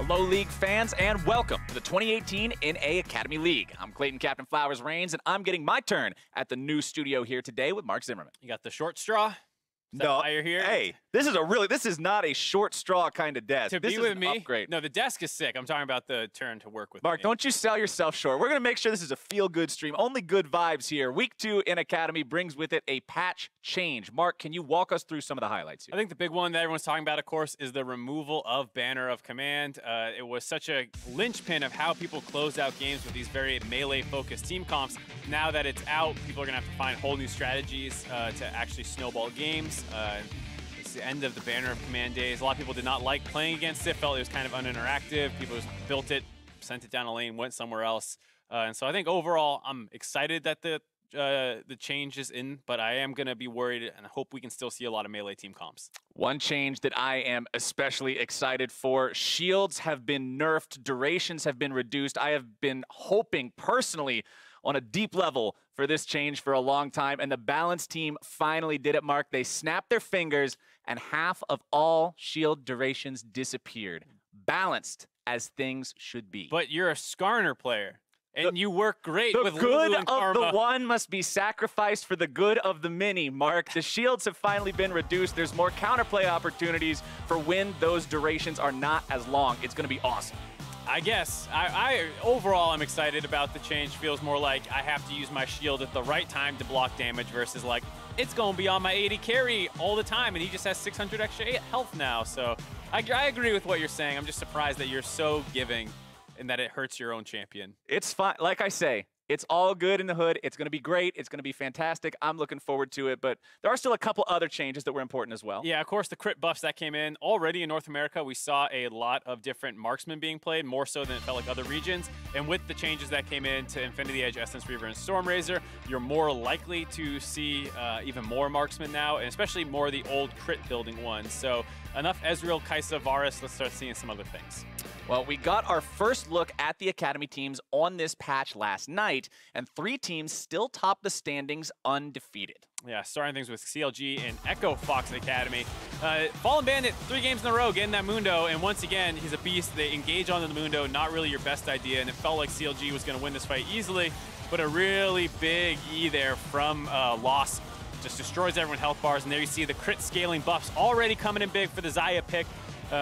Hello, League fans, and welcome to the 2018 NA Academy League. I'm Clayton Captain Flowers Reigns, and I'm getting my turn at the new studio here today with Mark Zimmerman. You got the short straw? Is that why you're here? Hey, this is not a short straw kind of desk. To this be is with an me? upgrade. No, the desk is sick. I'm talking about the turn to work with Mark, me. don't you sell yourself short. We're going to make sure this is a feel-good stream. Only good vibes here. Week 2 in Academy brings with it a patch change. Mark, can you walk us through some of the highlights here? I think the big one that everyone's talking about, of course, is the removal of Banner of Command. It was such a linchpin of how people closed out games with these very melee-focused team comps. Now that it's out, people are going to have to find whole new strategies to actually snowball games. It's the end of the Banner of Command days. A lot of people did not like playing against it, felt it was kind of uninteractive. People just built it, sent it down a lane, went somewhere else. And so I think overall, I'm excited that the change is in, but I am going to be worried and I hope we can still see a lot of melee team comps. One change that I am especially excited for, shields have been nerfed, durations have been reduced. I have been hoping personally on a deep level for this change for a long time, and the Balance team finally did it, Mark. They snapped their fingers, and half of all shield durations disappeared. Balanced as things should be. But you're a Skarner player. And you work great with Lulu and Karma. The good of the one must be sacrificed for the good of the many, Mark. The shields have finally been reduced. There's more counterplay opportunities for when those durations are not as long. It's going to be awesome. I guess. Overall, I'm excited about the change. Feels more like I have to use my shield at the right time to block damage versus like, it's going to be on my 80 carry all the time, and he just has 600 extra health now. So I agree with what you're saying. I'm just surprised that you're so giving and that it hurts your own champion. It's fine. Like I say, it's all good in the hood. It's going to be great. It's going to be fantastic. I'm looking forward to it, but there are still a couple other changes that were important as well. Yeah, of course, the crit buffs that came in. Already in North America, we saw a lot of different marksmen being played, more so than it felt like other regions. And with the changes that came in to Infinity Edge, Essence Reaver, and Stormrazor, you're more likely to see even more marksmen now, and especially more of the old crit building ones. So enough Ezreal, Kai'Sa, Varus. Let's start seeing some other things. Well, we got our first look at the Academy teams on this patch last night, and 3 teams still top the standings undefeated. Yeah, starting things with CLG and Echo Fox Academy. Fallen Bandit, 3 games in a row, getting that Mundo, and once again, he's a beast. They engage on the Mundo, not really your best idea, and it felt like CLG was going to win this fight easily, but a really big E there from Lost just destroys everyone's health bars, and there you see the crit scaling buffs already coming in big for the Xayah pick.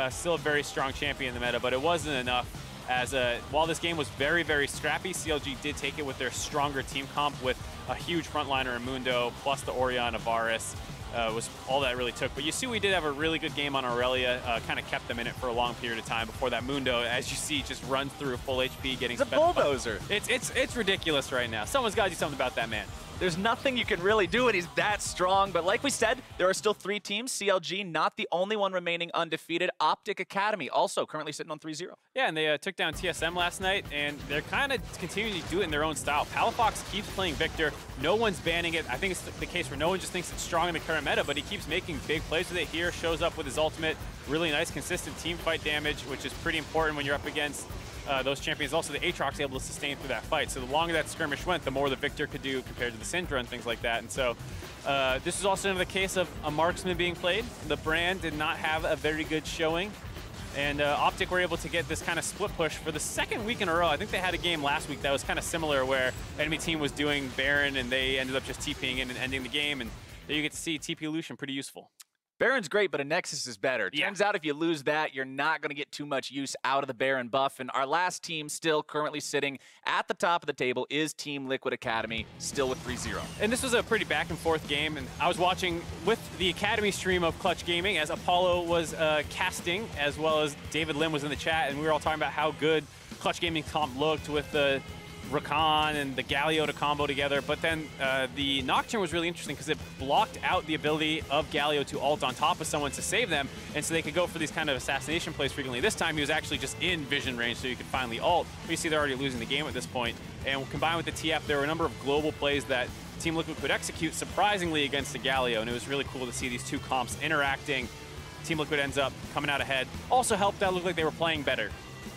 Still a very strong champion in the meta, but it wasn't enough. As while this game was very, very scrappy, CLG did take it with their stronger team comp with a huge frontliner in Mundo, plus the Orianna Varus. Was all that really took. But you see we did have a really good game on Aurelia, kind of kept them in it for a long period of time before that Mundo, as you see, just runs through full HP, getting a bulldozer. It's ridiculous right now. Someone's got to do something about that man. There's nothing you can really do when he's that strong, but like we said, there are still 3 teams. CLG, not the only one remaining undefeated. Optic Academy, also currently sitting on 3-0. Yeah, and they took down TSM last night, and they're kind of continuing to do it in their own style. Palafox keeps playing Victor. No one's banning it. I think it's the case where no one just thinks it's strong in the current meta, but he keeps making big plays with it here, shows up with his ultimate. Really nice, consistent team fight damage, which is pretty important when you're up against those champions. Also, the Aatrox able to sustain through that fight. So the longer that skirmish went, the more the Victor could do compared to the Syndra and things like that. And so this is also another case of a marksman being played. The brand did not have a very good showing. And Optic were able to get this kind of split push for the 2nd week in a row. I think they had a game last week that was kind of similar where enemy team was doing Baron and they ended up just TPing in and ending the game. And there you get to see TP Lucian pretty useful. Baron's great, but a Nexus is better. Yeah. Turns out if you lose that, you're not going to get too much use out of the Baron buff. And our last team still currently sitting at the top of the table is Team Liquid Academy, still with 3-0. And this was a pretty back and forth game, and I was watching with the Academy stream of Clutch Gaming as Apollo was casting, as well as David Lim was in the chat, and we were all talking about how good Clutch Gaming comp looked with the Rakan and the Galio to combo together, but then the Nocturne was really interesting because it blocked out the ability of Galio to ult on top of someone to save them, and so they could go for these kind of assassination plays frequently. This time he was actually just in vision range, so you could finally ult. But you see they're already losing the game at this point, and combined with the TF, there were a number of global plays that Team Liquid could execute surprisingly against the Galio, and it was really cool to see these 2 comps interacting. Team Liquid ends up coming out ahead. Also helped that look like they were playing better.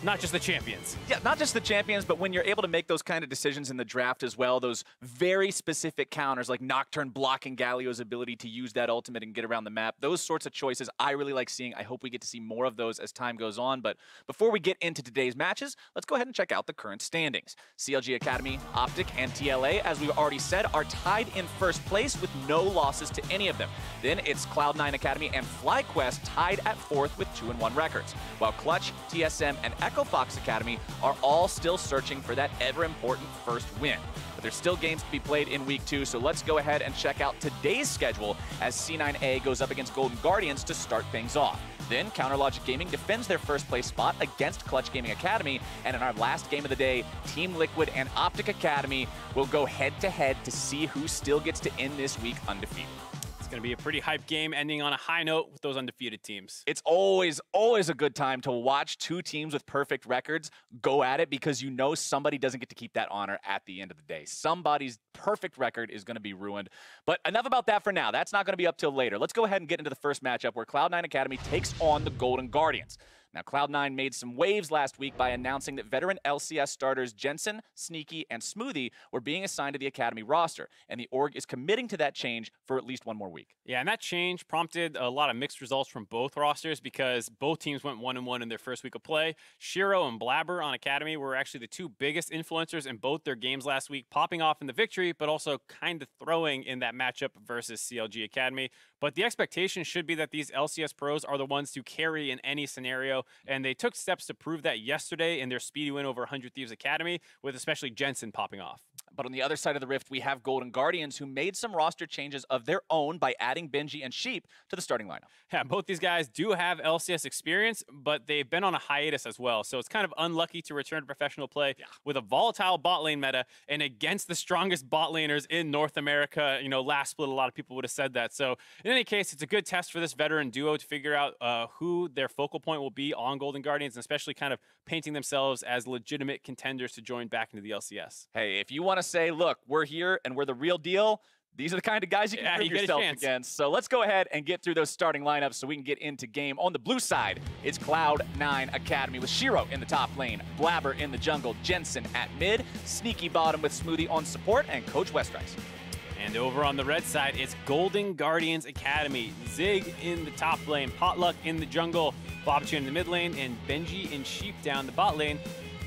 Not just the champions. Yeah, not just the champions, but when you're able to make those kind of decisions in the draft as well, those very specific counters like Nocturne blocking Galio's ability to use that ultimate and get around the map, those sorts of choices I really like seeing. I hope we get to see more of those as time goes on. But before we get into today's matches, let's go ahead and check out the current standings. CLG Academy, Optic, and TLA, as we've already said, are tied in first place with no losses to any of them. Then it's Cloud9 Academy and FlyQuest tied at fourth with 2-1 records, while Clutch, TSM, and Echo Fox Academy are all still searching for that ever-important first win. But there's still games to be played in Week 2, so let's go ahead and check out today's schedule as C9A goes up against Golden Guardians to start things off. Then CounterLogic Gaming defends their first place spot against Clutch Gaming Academy, and in our last game of the day, Team Liquid and Optic Academy will go head-to-head to see who still gets to end this week undefeated. It's going to be a pretty hype game, ending on a high note with those undefeated teams. It's always a good time to watch two teams with perfect records go at it, because you know somebody doesn't get to keep that honor at the end of the day. Somebody's perfect record is going to be ruined. But enough about that for now. That's not going to be up till later. Let's go ahead and get into the first matchup where Cloud9 Academy takes on the Golden Guardians. Now, Cloud9 made some waves last week by announcing that veteran LCS starters Jensen, Sneaky, and Smoothie were being assigned to the Academy roster, and the org is committing to that change for at least one more week. Yeah, and that change prompted a lot of mixed results from both rosters because both teams went 1-1 in their first week of play. Shiro and Blabber on Academy were actually the two biggest influencers in both their games last week, popping off in the victory, but also kind of throwing in that matchup versus CLG Academy. But the expectation should be that these LCS pros are the ones to carry in any scenario, and they took steps to prove that yesterday in their speedy win over 100 Thieves Academy, with especially Jensen popping off. But on the other side of the rift, we have Golden Guardians, who made some roster changes of their own by adding Benji and Sheep to the starting lineup. Yeah, both these guys do have LCS experience, but they've been on a hiatus as well. So it's kind of unlucky to return to professional play with a volatile bot lane meta and against the strongest bot laners in North America. You know, last split, a lot of people would have said that. So in any case, it's a good test for this veteran duo to figure out who their focal point will be on Golden Guardians, and especially kind of painting themselves as legitimate contenders to join back into the LCS. Hey, if you want to say, look, we're here and we're the real deal, these are the kind of guys you can prove yourself against. So let's go ahead and get through those starting lineups so we can get into game. On the blue side, it's Cloud9 Academy with Shiro in the top lane, Blabber in the jungle, Jensen at mid, Sneaky bottom with Smoothie on support, and Coach Westrice. And over on the red side, it's Golden Guardians Academy. Zig in the top lane, Potluck in the jungle, Bobchin in the mid lane, and Benji and Sheep down the bot lane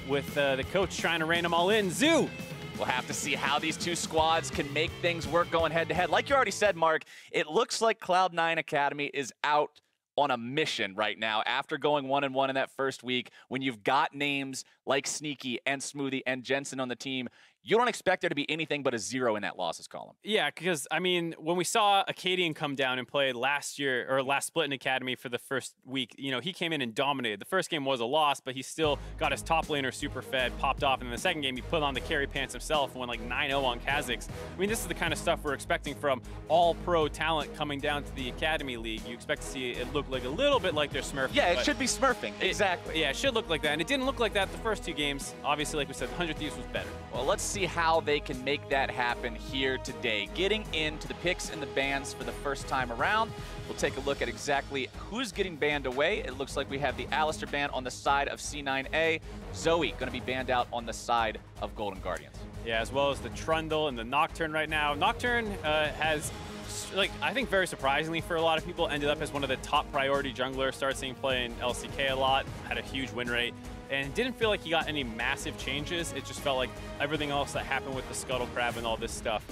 with the coach trying to rein them all in. Zoo! We'll have to see how these two squads can make things work going head-to-head. Like you already said, Mark, it looks like Cloud9 Academy is out on a mission right now after going 1-1 in that first week. When you've got names like Sneaky and Smoothie and Jensen on the team, you don't expect there to be anything but a 0 in that losses column. Yeah, because, I mean, when we saw Acadian come down and play last year, or last split in Academy for the first week, you know, he came in and dominated. The first game was a loss, but he still got his top laner super fed, popped off, and in the second game, he put on the carry pants himself and went like 9-0 on Kha'Zix. I mean, this is the kind of stuff we're expecting from all-pro talent coming down to the Academy League. You expect to see it look like a little bit like they're smurfing. Yeah, it should be smurfing, exactly. Yeah, it should look like that, and it didn't look like that the first two games. Obviously, like we said, 100 Thieves was better. Well, let's see how they can make that happen here today. Getting into the picks and the bans for the first time around, we'll take a look at exactly who's getting banned away. It looks like we have the Alistair ban on the side of C9A. Zoe going to be banned out on the side of Golden Guardians. Yeah, as well as the Trundle and the Nocturne right now. Nocturne has, like, I think very surprisingly for a lot of people, ended up as one of the top priority junglers. Started seeing play in LCK a lot, had a huge win rate, and didn't feel like he got any massive changes. It just felt like everything else that happened with the Scuttle Crab and all this stuff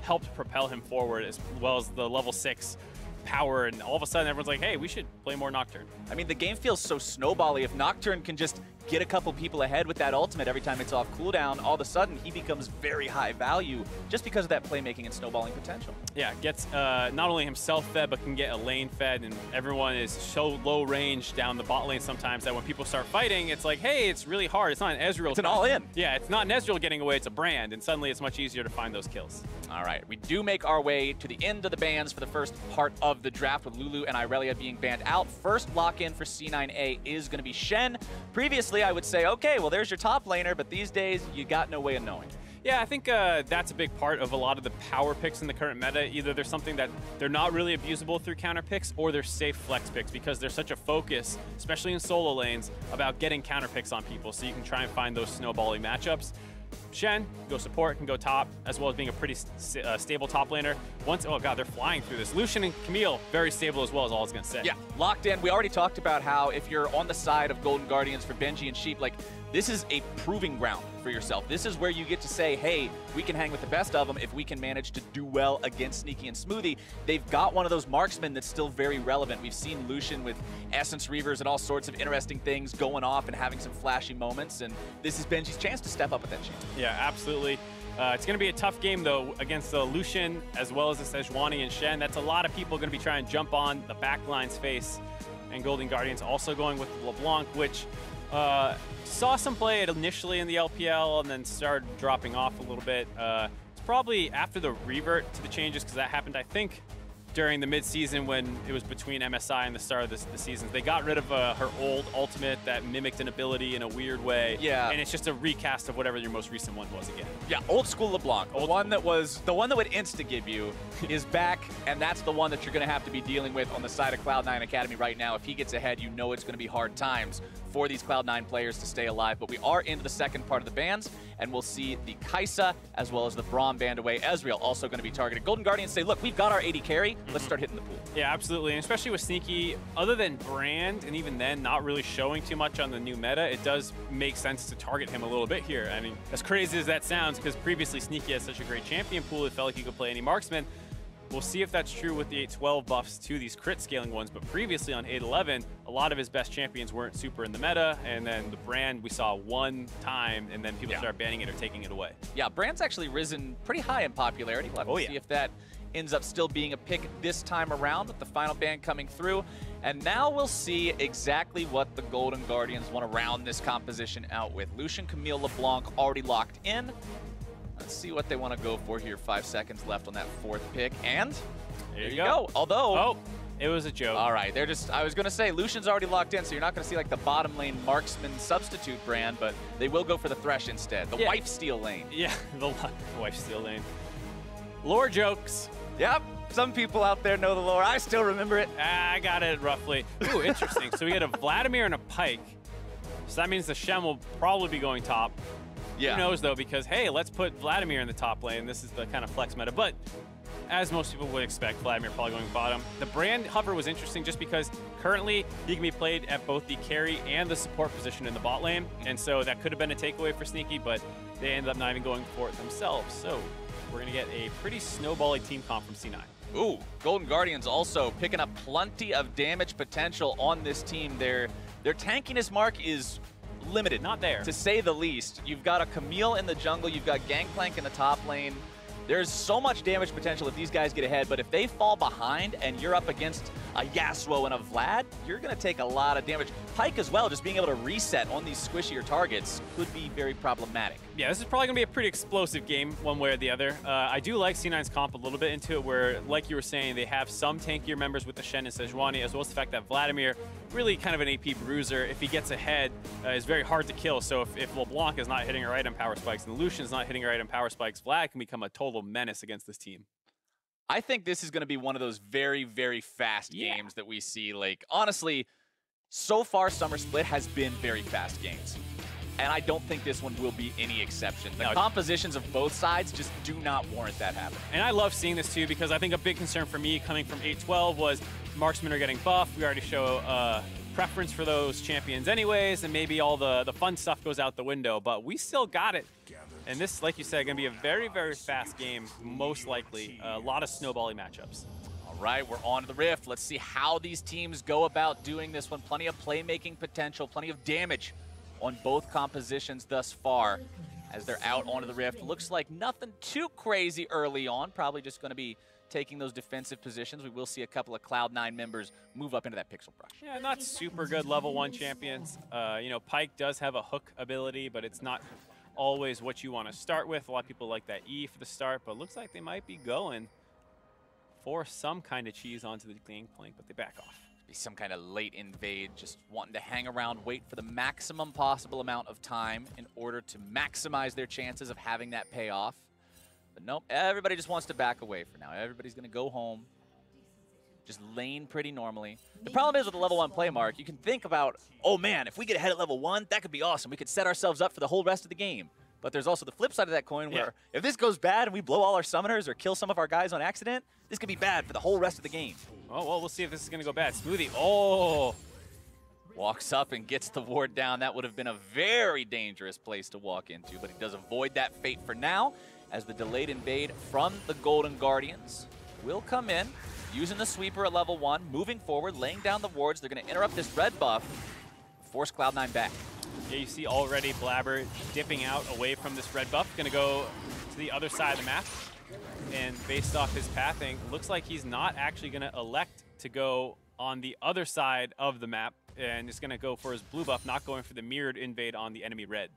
helped propel him forward, as well as the level 6 power, and all of a sudden everyone's like, hey, we should play more Nocturne. I mean, the game feels so snowbally. If Nocturne can just get a couple people ahead with that ultimate every time it's off cooldown, all of a sudden he becomes very high value just because of that playmaking and snowballing potential. Yeah, gets not only himself fed, but can get a lane fed, and everyone is so low range down the bot lane sometimes that when people start fighting, it's like, hey, it's really hard. It's not an Ezreal. It's an all-in. Yeah, it's not an Ezreal getting away, it's a Brand, and suddenly it's much easier to find those kills. All right, we do make our way to the end of the bans for the first part of the draft, with Lulu and Irelia being banned out. First lock-in for C9A is going to be Shen. Previously, I would say, okay, well, there's your top laner, but these days, you got no way of knowing. Yeah, I think that's a big part of a lot of the power picks in the current meta. Either there's something that they're not really abusable through counter picks, or they're safe flex picks because there's such a focus, especially in solo lanes, about getting counter picks on people so you can try and find those snowballing matchups. Shen, go support, can go top, as well as being a pretty stable top laner. Oh god, they're flying through this. Lucian and Camille, very stable as well, is all I was going to say. Yeah, locked in. We already talked about how if you're on the side of Golden Guardians for Benji and Sheep, like, this is a proving ground for yourself. This is where you get to say, hey, we can hang with the best of them if we can manage to do well against Sneaky and Smoothie. They've got one of those marksmen that's still very relevant. We've seen Lucian with Essence Reavers and all sorts of interesting things going off and having some flashy moments, and this is Benji's chance to step up at that chance. Yeah, absolutely. It's going to be a tough game, though, against the Lucian as well as the Sejuani and Shen. That's a lot of people going to be trying to jump on the backline's face. And Golden Guardians also going with LeBlanc, which saw some play initially in the LPL and then started dropping off a little bit. It's probably after the revert to the changes, because that happened, I think, during the mid-season when it was between MSI and the start of the seasons. They got rid of her old ultimate that mimicked an ability in a weird way. Yeah. And it's just a recast of whatever your most recent one was again. Yeah, old school LeBlanc. The one that would insta-give you is back, and that's the one that you're going to have to be dealing with on the side of Cloud9 Academy right now. If he gets ahead, you know it's going to be hard times for these Cloud9 players to stay alive. But we are into the second part of the bans, and we'll see the Kai'Sa as well as the Braum banned away. Ezreal also going to be targeted. Golden Guardians say, look, we've got our AD carry. Let's start hitting the pool. Yeah, absolutely. And especially with Sneaky, other than Brand, and even then not really showing too much on the new meta, it does make sense to target him a little bit here. I mean, as crazy as that sounds, because previously Sneaky has such a great champion pool, it felt like he could play any marksman. We'll see if that's true with the 812 buffs to these crit scaling ones, but previously on 811, a lot of his best champions weren't super in the meta, and then the Brand we saw one time, and then people start banning it or taking it away. Yeah, Brand's actually risen pretty high in popularity. We'll have to see if that ends up still being a pick this time around with the final ban coming through. And now we'll see exactly what the Golden Guardians want to round this composition out with. Lucian, Camille, LeBlanc already locked in. Let's see what they want to go for here. 5 seconds left on that fourth pick. And there you go. Although... Oh, it was a joke. All right. They're just... I was going to say, Lucian's already locked in, so you're not going to see like the bottom lane marksman substitute Brand, but they will go for the Thresh instead. The wife steal lane. Yeah, the wife steal lane. Lore jokes. Yep. Some people out there know the lore. I still remember it. I got it roughly. Ooh, interesting. So we get a Vladimir and a Pyke. So that means the Shen will probably be going top. Yeah. Who knows, though, because, hey, let's put Vladimir in the top lane. This is the kind of flex meta. But as most people would expect, Vladimir probably going bottom. The Brand hover was interesting just because currently he can be played at both the carry and the support position in the bot lane. And so that could have been a takeaway for Sneaky, but they ended up not even going for it themselves. So we're going to get a pretty snowbally team comp from C9. Ooh, Golden Guardians also picking up plenty of damage potential on this team. Their tankiness mark is limited. Not there. To say the least. You've got a Camille in the jungle. You've got Gangplank in the top lane. There's so much damage potential if these guys get ahead, but if they fall behind and you're up against a Yasuo and a Vlad, you're going to take a lot of damage. Pyke as well, just being able to reset on these squishier targets could be very problematic. Yeah, this is probably going to be a pretty explosive game one way or the other. I do like C9's comp a little bit into it where, like you were saying, they have some tankier members with the Shen and Sejuani, as well as the fact that Vladimir, really kind of an AP bruiser, if he gets ahead, is very hard to kill. So if LeBlanc is not hitting her item power spikes and Lucian is not hitting her item power spikes, Vlad can become a total menace against this team. I think this is going to be one of those very, very fast games that we see. Like, honestly, so far Summer Split has been very fast games. And I don't think this one will be any exception. The compositions of both sides just do not warrant that happening. And I love seeing this too because I think a big concern for me coming from 8-12 was marksmen are getting buffed. We already show preference for those champions anyways, and maybe all the fun stuff goes out the window, but we still got it. And this, like you said, going to be a very, very fast game, most likely. A lot of snowbally matchups. All right, we're on to the Rift. Let's see how these teams go about doing this one. Plenty of playmaking potential, plenty of damage on both compositions thus far as they're out onto the Rift. Looks like nothing too crazy early on. Probably just going to be taking those defensive positions. We will see a couple of Cloud9 members move up into that pixel brush. Yeah, not super good level 1 champions. You know, Pyke does have a hook ability, but it's not always what you want to start with. A lot of people like that E for the start, but looks like they might be going for some kind of cheese onto the Gangplank, but they back off. Be some kind of late invade, just wanting to hang around, wait for the maximum possible amount of time in order to maximize their chances of having that payoff. But nope, everybody just wants to back away for now. Everybody's going to go home, just lane pretty normally. The problem is with the level 1 play, Mark, you can think about, oh man, if we get ahead at level 1, that could be awesome. We could set ourselves up for the whole rest of the game. But there's also the flip side of that coin where if this goes bad and we blow all our summoners or kill some of our guys on accident, this could be bad for the whole rest of the game. Oh, well, we'll see if this is going to go bad. Smoothie, oh! Walks up and gets the ward down. That would have been a very dangerous place to walk into, but he does avoid that fate for now as the delayed invade from the Golden Guardians will come in, using the sweeper at level 1, moving forward, laying down the wards. They're going to interrupt this red buff, force Cloud9 back. Yeah, you see already Blabber dipping out away from this red buff. Going to go to the other side of the map. And based off his pathing, looks like he's not actually going to elect to go on the other side of the map. And is going to go for his blue buff, not going for the mirrored invade on the enemy red.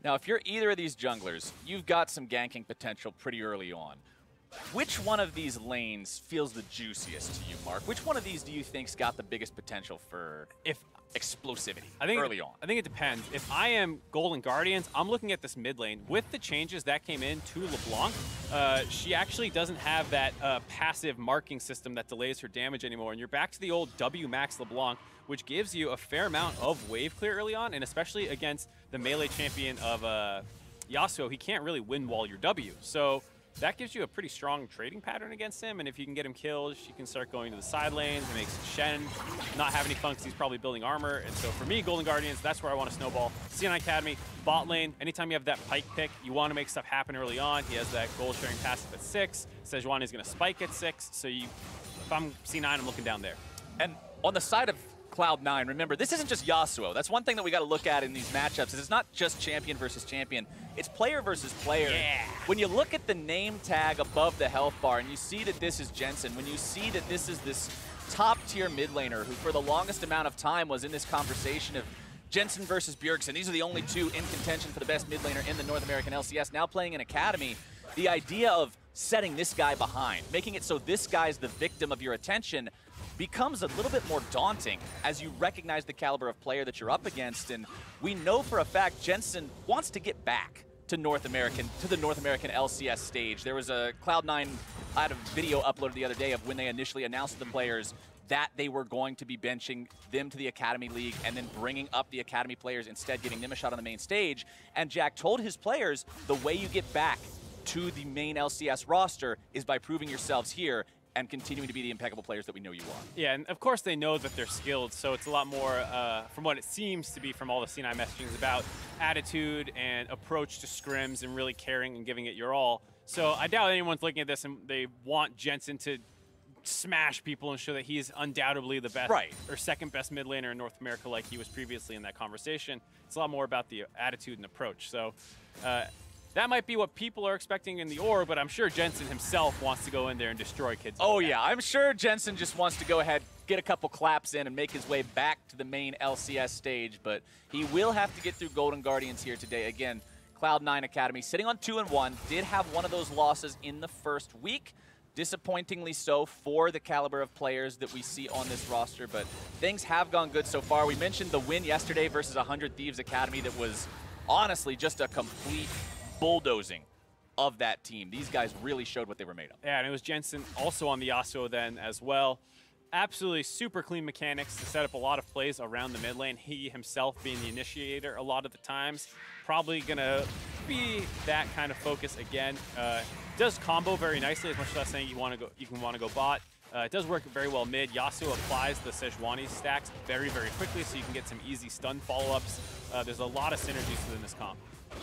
Now, if you're either of these junglers, you've got some ganking potential pretty early on. Which one of these lanes feels the juiciest to you, Mark? Which one of these do you think's got the biggest potential for explosivity early on? I think it depends. If I am Golden Guardians, I'm looking at this mid lane. With the changes that came in to LeBlanc, she actually doesn't have that passive marking system that delays her damage anymore. And you're back to the old W max LeBlanc, which gives you a fair amount of wave clear early on, and especially against the melee champion of Yasuo, he can't really win wall your W. So that gives you a pretty strong trading pattern against him, and if you can get him killed, you can start going to the side lanes. It makes Shen not have any fun because he's probably building armor. And so for me, Golden Guardians, that's where I want to snowball. C9A Academy, bot lane, anytime you have that Pike pick, you want to make stuff happen early on. He has that gold sharing passive at 6. Sejuani is going to spike at 6. So if I'm C9, I'm looking down there. And on the side of Cloud9, remember, this isn't just Yasuo. That's one thing that we got to look at in these matchups. Is it's not just champion versus champion. It's player versus player. Yeah. When you look at the name tag above the health bar and you see that this is Jensen, when you see that this is this top-tier mid laner who for the longest amount of time was in this conversation of Jensen versus Bjergsen. These are the only two in contention for the best mid laner in the North American LCS, now playing in Academy. The idea of setting this guy behind, making it so this guy's the victim of your attention, becomes a little bit more daunting as you recognize the caliber of player that you're up against. And we know for a fact Jensen wants to get back to the North American LCS stage. There was a Cloud9 had a video uploaded the other day of when they initially announced to the players that they were going to be benching them to the Academy League and then bringing up the Academy players, instead giving them a shot on the main stage. And Jack told his players the way you get back to the main LCS roster is by proving yourselves here and continuing to be the impeccable players that we know you are. Yeah, and of course they know that they're skilled, so it's a lot more, from what it seems to be from all the C9 messaging, is about attitude and approach to scrims and really caring and giving it your all. So I doubt anyone's looking at this and they want Jensen to smash people and show that he's undoubtedly the best or second best mid laner in North America like he was previously in that conversation. It's a lot more about the attitude and approach. So that might be what people are expecting in the org, but I'm sure Jensen himself wants to go in there and destroy kids. Oh yeah, I'm sure Jensen just wants to go ahead, get a couple claps in and make his way back to the main LCS stage, but he will have to get through Golden Guardians here today. Again, Cloud9 Academy sitting on 2-1, did have one of those losses in the first week. Disappointingly so for the caliber of players that we see on this roster, but things have gone good so far. We mentioned the win yesterday versus 100 Thieves Academy that was honestly just a complete bulldozing of that team. These guys really showed what they were made of. Yeah, and it was Jensen also on the Yasuo then as well. Absolutely super clean mechanics to set up a lot of plays around the mid lane. He himself being the initiator a lot of the times. Probably gonna be that kind of focus again. Does combo very nicely, as much as I was saying you want to go bot. It does work very well mid. Yasuo applies the Sejuani stacks very, very quickly, so you can get some easy stun follow-ups. There's a lot of synergies within this comp.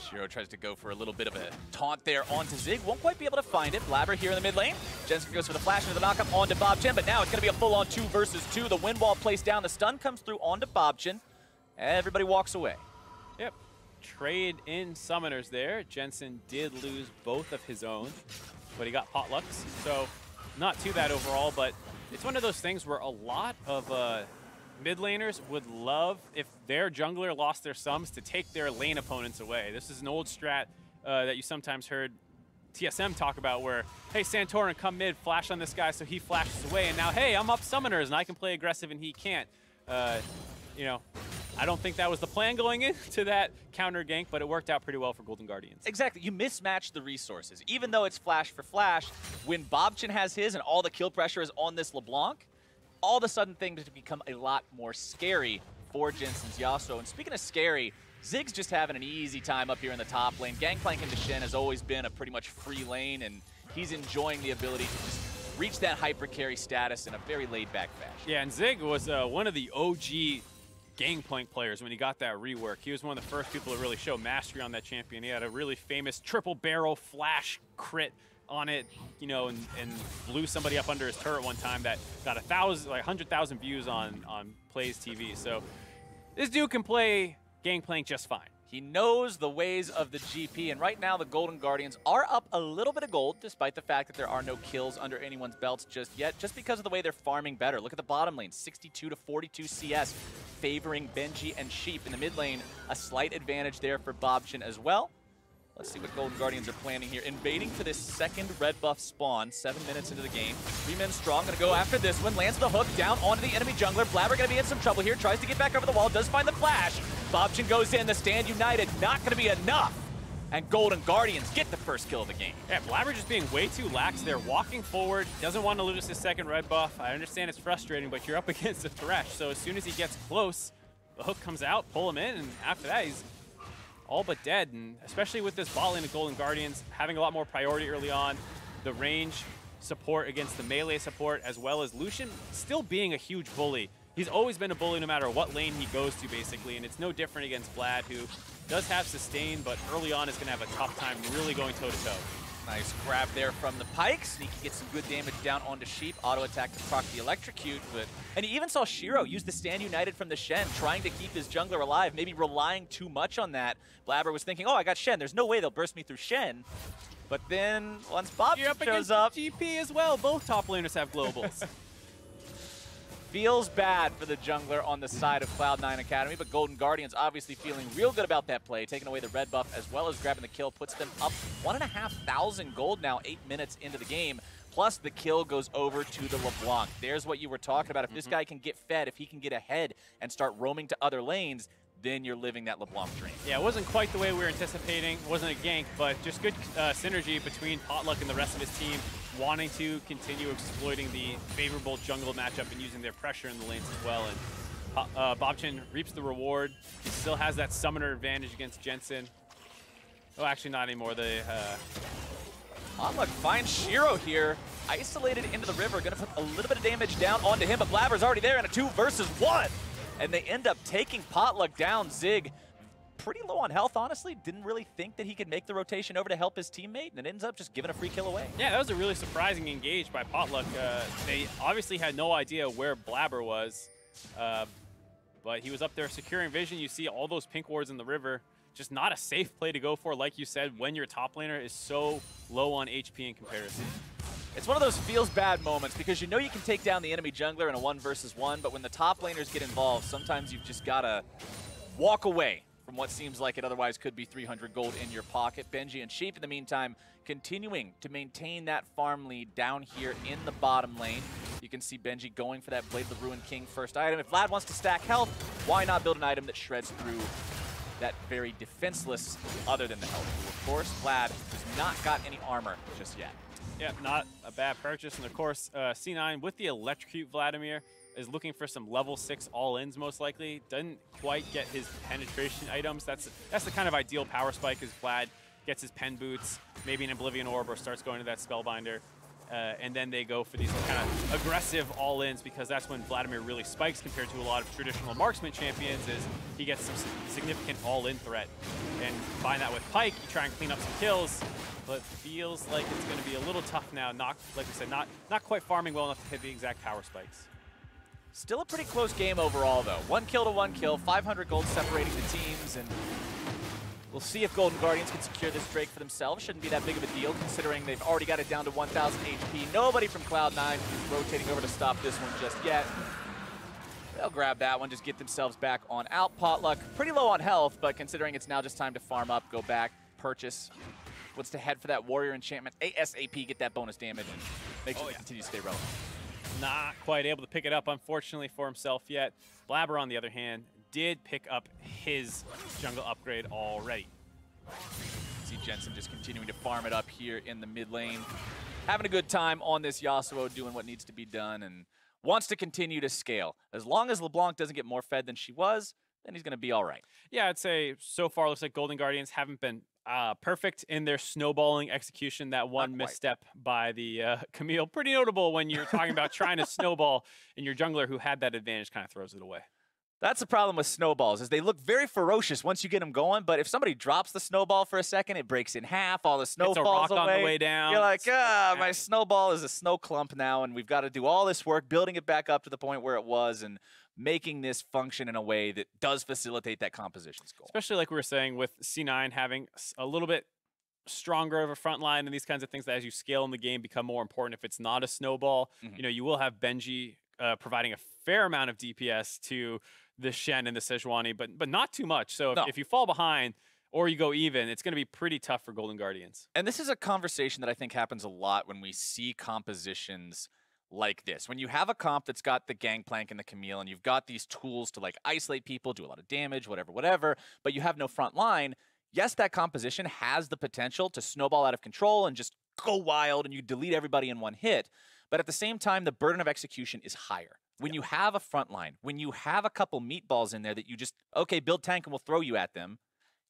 Shiro tries to go for a little bit of a taunt there onto Zig. Won't quite be able to find it. Blabber here in the mid lane. Jensen goes for the flash into the knockup onto Bobchin, but now it's going to be a full-on 2 versus 2. The wind wall placed down. The stun comes through onto Bobchin. Everybody walks away. Yep. Trade in summoners there. Jensen did lose both of his own, but he got potlucks, so not too bad overall. But it's one of those things where a lot of mid laners would love if their jungler lost their sums to take their lane opponents away. This is an old strat that you sometimes heard TSM talk about where, hey, Santorin, come mid, flash on this guy, so he flashes away, and now, hey, I'm up summoners, and I can play aggressive, and he can't. You know, I don't think that was the plan going into that counter gank, but it worked out pretty well for Golden Guardians. Exactly. You mismatch the resources. Even though it's flash for flash, when Bobchin has his and all the kill pressure is on this LeBlanc, all of a sudden things become a lot more scary for Jensen's Yasuo. And speaking of scary, Zig's just having an easy time up here in the top lane. Gangplank into Shen has always been a pretty much free lane, and he's enjoying the ability to just reach that hyper carry status in a very laid-back fashion. Yeah, and Zig was one of the OG Gangplank players when he got that rework. He was one of the first people to really show mastery on that champion. He had a really famous triple barrel flash crit on it, you know, and blew somebody up under his turret one time that got 100,000 views on Plays TV. So this dude can play Gangplank just fine. He knows the ways of the GP, and right now the Golden Guardians are up a little bit of gold, despite the fact that there are no kills under anyone's belts just yet, just because of the way they're farming better. Look at the bottom lane, 62 to 42 CS, favoring Benji and Sheep. In the mid lane, a slight advantage there for Bobchin as well. Let's see what Golden Guardians are planning here. Invading for this second red buff spawn, 7 minutes into the game. 3 men strong, gonna go after this one. Lands the hook down onto the enemy jungler. Blabber gonna be in some trouble here. Tries to get back over the wall, does find the flash. Bobchin goes in, the stand united, not gonna be enough. And Golden Guardians get the first kill of the game. Yeah, Blabber just being way too lax there, walking forward, doesn't want to lose his second red buff. I understand it's frustrating, but you're up against a Thresh, so as soon as he gets close, the hook comes out, pull him in, and after that, he's all but dead. And especially with this bot lane of Golden Guardians having a lot more priority early on, the range support against the melee support, as well as Lucian still being a huge bully. He's always been a bully no matter what lane he goes to, basically, and it's no different against Vlad, who does have sustain, but early on is going to have a tough time really going toe-to-toe. Nice grab there from the Pikes. He can get some good damage down onto Sheep. Auto attack to proc the electrocute, and you even saw Shiro use the stand united from the Shen, trying to keep his jungler alive, maybe relying too much on that. Blabber was thinking, oh, I got Shen. There's no way they'll burst me through Shen. But then once Bob shows up, GP as well. Both top laners have globals. Feels bad for the jungler on the side of Cloud9 Academy, but Golden Guardians obviously feeling real good about that play, taking away the red buff as well as grabbing the kill, puts them up 1,500 gold now, 8 minutes into the game. Plus the kill goes over to the LeBlanc. There's what you were talking about. If this guy can get fed, if he can get ahead and start roaming to other lanes, then you're living that LeBlanc dream. Yeah, it wasn't quite the way we were anticipating. It wasn't a gank, but just good synergy between Potluck and the rest of his team, wanting to continue exploiting the favorable jungle matchup and using their pressure in the lanes as well. And Bobchin reaps the reward. He still has that summoner advantage against Jensen. Oh, actually not anymore. Potluck finds Shiro here, isolated into the river, gonna put a little bit of damage down onto him, but Blabber's already there in a 2 versus 1. And they end up taking Potluck down. Zig, pretty low on health, honestly. Didn't really think that he could make the rotation over to help his teammate, and it ends up just giving a free kill away. Yeah, that was a really surprising engage by Potluck. They obviously had no idea where Blabber was, but he was up there securing vision. You see all those pink wards in the river. Just not a safe play to go for, like you said, when your top laner is so low on HP in comparison. It's one of those feels bad moments because you know you can take down the enemy jungler in a 1 versus 1, but when the top laners get involved, sometimes you've just got to walk away from what seems like it otherwise could be 300 gold in your pocket. Benji and Sheep, in the meantime, continuing to maintain that farm lead down here in the bottom lane. You can see Benji going for that Blade of the Ruined King first item. If Vlad wants to stack health, why not build an item that shreds through that very defenseless other than the health? Of course, Vlad has not got any armor just yet. Yeah, not a bad purchase. And of course, C9 with the Electrocute Vladimir is looking for some level 6 all-ins most likely. Doesn't quite get his penetration items. That's the kind of ideal power spike as Vlad gets his pen boots, maybe an Oblivion Orb, or starts going to that Spellbinder. And then they go for these kind of aggressive all-ins because that's when Vladimir really spikes compared to a lot of traditional marksman champions, is he gets some significant all-in threat. And combine that with Pyke, you try and clean up some kills, but feels like it's going to be a little tough now. Not, like we said, not quite farming well enough to hit the exact power spikes. Still a pretty close game overall, though. 1 kill to 1 kill, 500 gold separating the teams, and we'll see if Golden Guardians can secure this Drake for themselves. Shouldn't be that big of a deal, considering they've already got it down to 1,000 HP. Nobody from Cloud9 is rotating over to stop this one just yet. They'll grab that one, just get themselves back on out. Potluck, pretty low on health, but considering it's now just time to farm up, go back, purchase wants to head for that warrior enchantment ASAP, get that bonus damage, and make sure they continue to stay relevant. Not quite able to pick it up, unfortunately, for himself yet. Blabber, on the other hand, did pick up his jungle upgrade already. See Jensen just continuing to farm it up here in the mid lane. Having a good time on this Yasuo, doing what needs to be done, and wants to continue to scale. As long as LeBlanc doesn't get more fed than she was, then he's going to be all right. Yeah, I'd say so far looks like Golden Guardians haven't been perfect in their snowballing execution. That one misstep by the Camille, pretty notable when you're talking about trying to snowball, and your jungler who had that advantage kind of throws it away. That's the problem with snowballs, is they look very ferocious once you get them going, but if somebody drops the snowball for a second, it breaks in half, all the snow falls away. On the way down. You're like, my snowball is a snow clump now, and we've got to do all this work, building it back up to the point where it was, and making this function in a way that does facilitate that composition goal. Especially like we were saying with C9 having a little bit stronger of a front line and these kinds of things that as you scale in the game become more important. If it's not a snowball, you know, you will have Benji providing a fair amount of DPS to the Shen and the Sejuani, but not too much. So if you fall behind or you go even, it's going to be pretty tough for Golden Guardians. And this is a conversation that I think happens a lot when we see compositions like this. When you have a comp that's got the Gangplank and the Camille, and you've got these tools to like isolate people, do a lot of damage, whatever, but you have no front line, yes, that composition has the potential to snowball out of control and just go wild and you delete everybody in one hit. But at the same time, the burden of execution is higher. When you have a front line, when you have a couple meatballs in there that you just, okay, build tank and we'll throw you at them,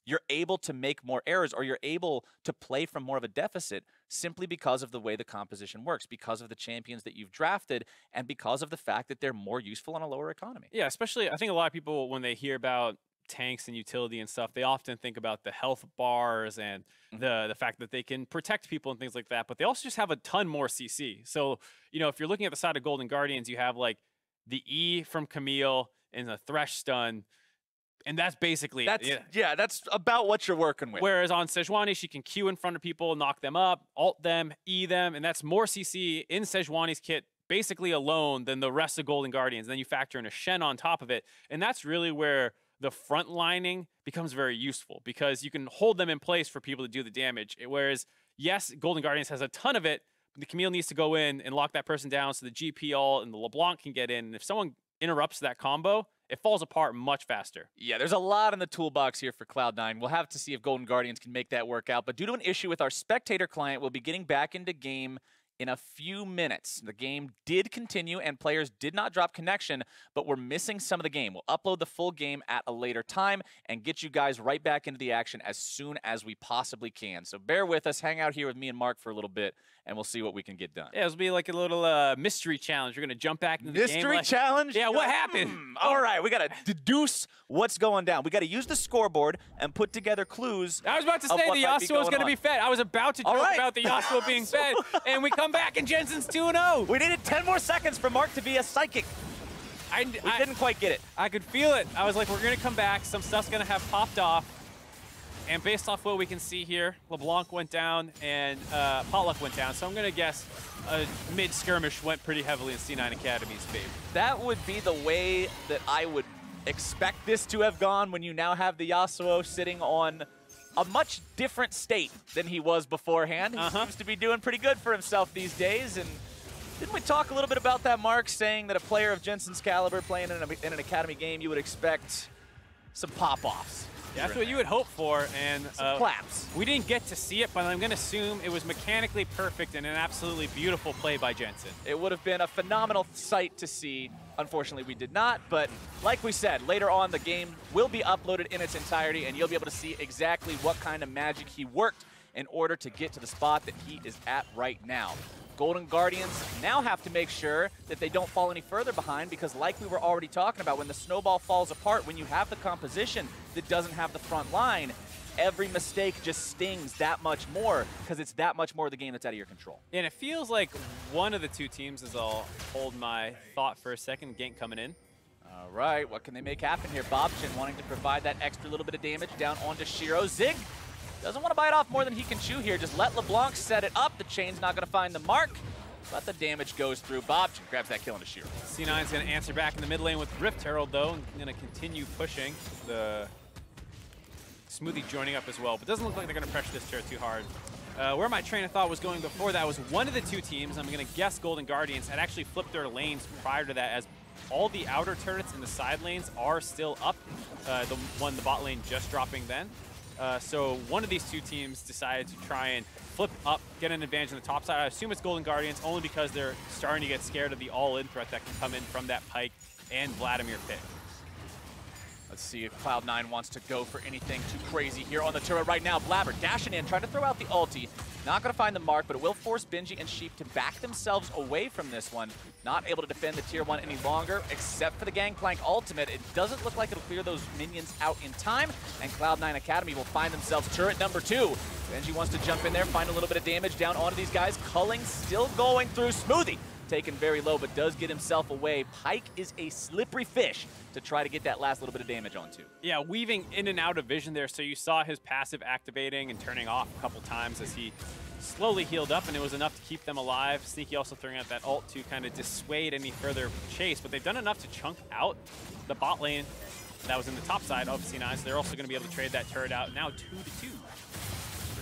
you're able to make more errors, or you're able to play from more of a deficit simply because of the way the composition works, because of the champions that you've drafted, and because of the fact that they're more useful on a lower economy. Yeah, especially I think a lot of people, when they hear about tanks and utility and stuff, they often think about the health bars and the fact that they can protect people and things like that, but they also just have a ton more CC. So, you know, if you're looking at the side of Golden Guardians, you have like the E from Camille and the Thresh stun, and that's basically yeah, that's about what you're working with. Whereas on Sejuani, she can Q in front of people, knock them up, ult them, E them, and that's more CC in Sejuani's kit basically alone than the rest of Golden Guardians. Then you factor in a Shen on top of it, and that's really where the front lining becomes very useful because you can hold them in place for people to do the damage. Whereas, yes, Golden Guardians has a ton of it, but the Camille needs to go in and lock that person down so the GP ult and the LeBlanc can get in. And if someone interrupts that combo, it falls apart much faster. Yeah, there's a lot in the toolbox here for Cloud9. We'll have to see if Golden Guardians can make that work out. But due to an issue with our spectator client, we'll be getting back into game in a few minutes. The game did continue and players did not drop connection, but we're missing some of the game. We'll upload the full game at a later time and get you guys right back into the action as soon as we possibly can. So bear with us, hang out here with me and Mark for a little bit, and we'll see what we can get done. Yeah, it'll be like a little mystery challenge. We're going to jump back into the game. Mystery challenge? Yeah, what happened? All right, we got to deduce what's going down. We got to use the scoreboard and put together clues. I was about to say the Yasuo is going to be fed. I was about to joke about the Yasuo being fed, and we come back and Jensen's 2-0. We needed 10 more seconds for Mark to be a psychic. We didn't quite get it. I could feel it. I was like, we're going to come back. Some stuff's going to have popped off. And based off what we can see here, LeBlanc went down and Potluck went down. So I'm going to guess a mid-skirmish went pretty heavily in C9 Academy's favor. That would be the way that I would expect this to have gone when you now have the Yasuo sitting on a much different state than he was beforehand. He seems to be doing pretty good for himself these days. And didn't we talk a little bit about that, Mark, saying that a player of Jensen's caliber playing in an Academy game, you would expect some pop-offs? Yeah, that's what you would hope for, and claps. We didn't get to see it, but I'm going to assume it was mechanically perfect and an absolutely beautiful play by Jensen. It would have been a phenomenal sight to see. Unfortunately, we did not, but like we said, later on the game will be uploaded in its entirety, and you'll be able to see exactly what kind of magic he worked in order to get to the spot that he is at right now. Golden Guardians now have to make sure that they don't fall any further behind because like we were already talking about, when the snowball falls apart, when you have the composition that doesn't have the front line, every mistake just stings that much more because it's that much more of the game that's out of your control. And it feels like one of the two teams, as I'll hold my thought for a second, gank coming in. All right, what can they make happen here? Bobchin wanting to provide that extra little bit of damage down onto Shiro. Zig doesn't want to bite off more than he can chew here. Just let LeBlanc set it up. The chain's not going to find the mark, but the damage goes through. Bobchin grabs that kill into Shiro. C9's going to answer back in the mid lane with Rift Herald, though, and going to continue pushing the Smoothie joining up as well, but doesn't look like they're going to pressure this turret too hard. Where my train of thought was going before that was one of the two teams, I'm going to guess Golden Guardians, had actually flipped their lanes prior to that, as all the outer turrets in the side lanes are still up. The bot lane just dropping then. So one of these two teams decided to try and flip up, get an advantage on the top side. I assume it's Golden Guardians only because they're starting to get scared of the all-in threat that can come in from that Pyke and Vladimir pick. Let's see if Cloud9 wants to go for anything too crazy here on the turret right now. Blabber dashing in, trying to throw out the ulti. Not going to find the mark, but it will force Benji and Sheep to back themselves away from this one. Not able to defend the tier 1 any longer, except for the Gangplank ultimate. It doesn't look like it'll clear those minions out in time, and Cloud9 Academy will find themselves turret number 2. Benji wants to jump in there, find a little bit of damage down onto these guys. Culling still going through. Smoothie taken very low, but does get himself away. Pyke is a slippery fish to try to get that last little bit of damage onto. Yeah, weaving in and out of vision there, so you saw his passive activating and turning off a couple times as he slowly healed up, and it was enough to keep them alive. Sneaky also throwing out that ult to kind of dissuade any further chase, but they've done enough to chunk out the bot lane that was in the top side of C9, so they're also going to be able to trade that turret out now 2-2.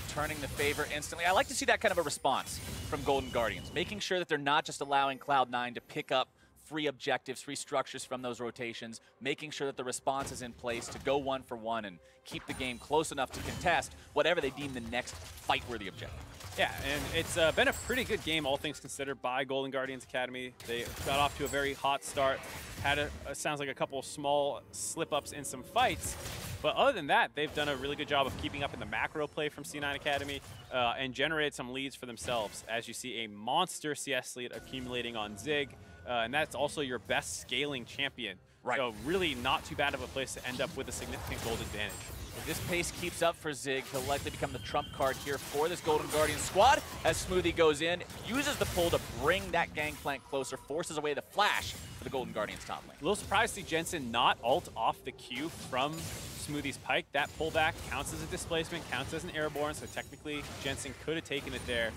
Returning the favor instantly. I like to see that kind of a response from Golden Guardians, making sure that they're not just allowing Cloud9 to pick up free objectives, free structures from those rotations, making sure that the response is in place to go 1 for 1 and keep the game close enough to contest whatever they deem the next fight-worthy objective. Yeah, and it's been a pretty good game, all things considered, by Golden Guardians Academy. They got off to a very hot start, had sounds like a couple of small slip-ups in some fights, but other than that, they've done a really good job of keeping up in the macro play from C9 Academy and generated some leads for themselves, as you see a monster CS lead accumulating on Zig, and that's also your best scaling champion. Right. So really not too bad of a place to end up with a significant gold advantage. If this pace keeps up for Zig, he'll likely become the trump card here for this Golden Guardian squad as Smoothie goes in, uses the pull to bring that Gangplank closer, forces away the flash for the Golden Guardians top lane. A little surprised to see Jensen not ult off the Q from Smoothie's Pyke. That pullback counts as a displacement, counts as an airborne, so technically Jensen could have taken it there.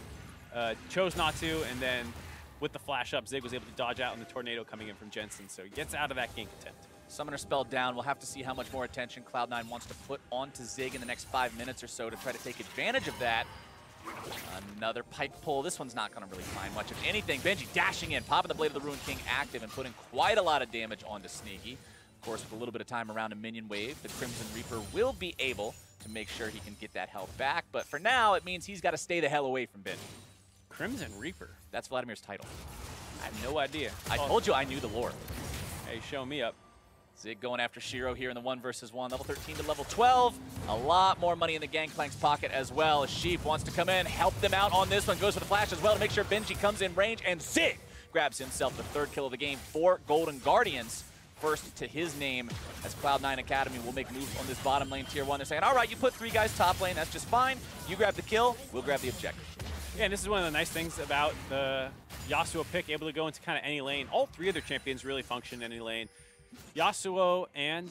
Chose not to, and then with the flash up, Zig was able to dodge out and the tornado coming in from Jensen, so he gets out of that gank attempt. Summoner spell down. We'll have to see how much more attention Cloud9 wants to put onto Zig in the next 5 minutes or so to try to take advantage of that. Another Pyke pull. This one's not going to really find much of anything. Benji dashing in, popping the Blade of the Ruined King active and putting quite a lot of damage onto Sneaky. Of course, with a little bit of time around a minion wave, the Crimson Reaper will be able to make sure he can get that health back. But for now, it means he's got to stay the hell away from Benji. Crimson Reaper? That's Vladimir's title. I had no idea. I told you I knew the lore. Hey, show me up. Zig going after Shiro here in the 1 versus 1, level 13 to level 12. A lot more money in the Gangplank's pocket as well. Sheep wants to come in, help them out on this one, goes for the flash as well to make sure Benji comes in range, and Zig grabs himself the 3rd kill of the game for Golden Guardians. First to his name as Cloud9 Academy will make moves on this bottom lane tier 1. They're saying, all right, you put 3 guys top lane, that's just fine. You grab the kill, we'll grab the objective. Yeah, and this is one of the nice things about the Yasuo pick, able to go into kind of any lane. All 3 of their champions really function in any lane. Yasuo and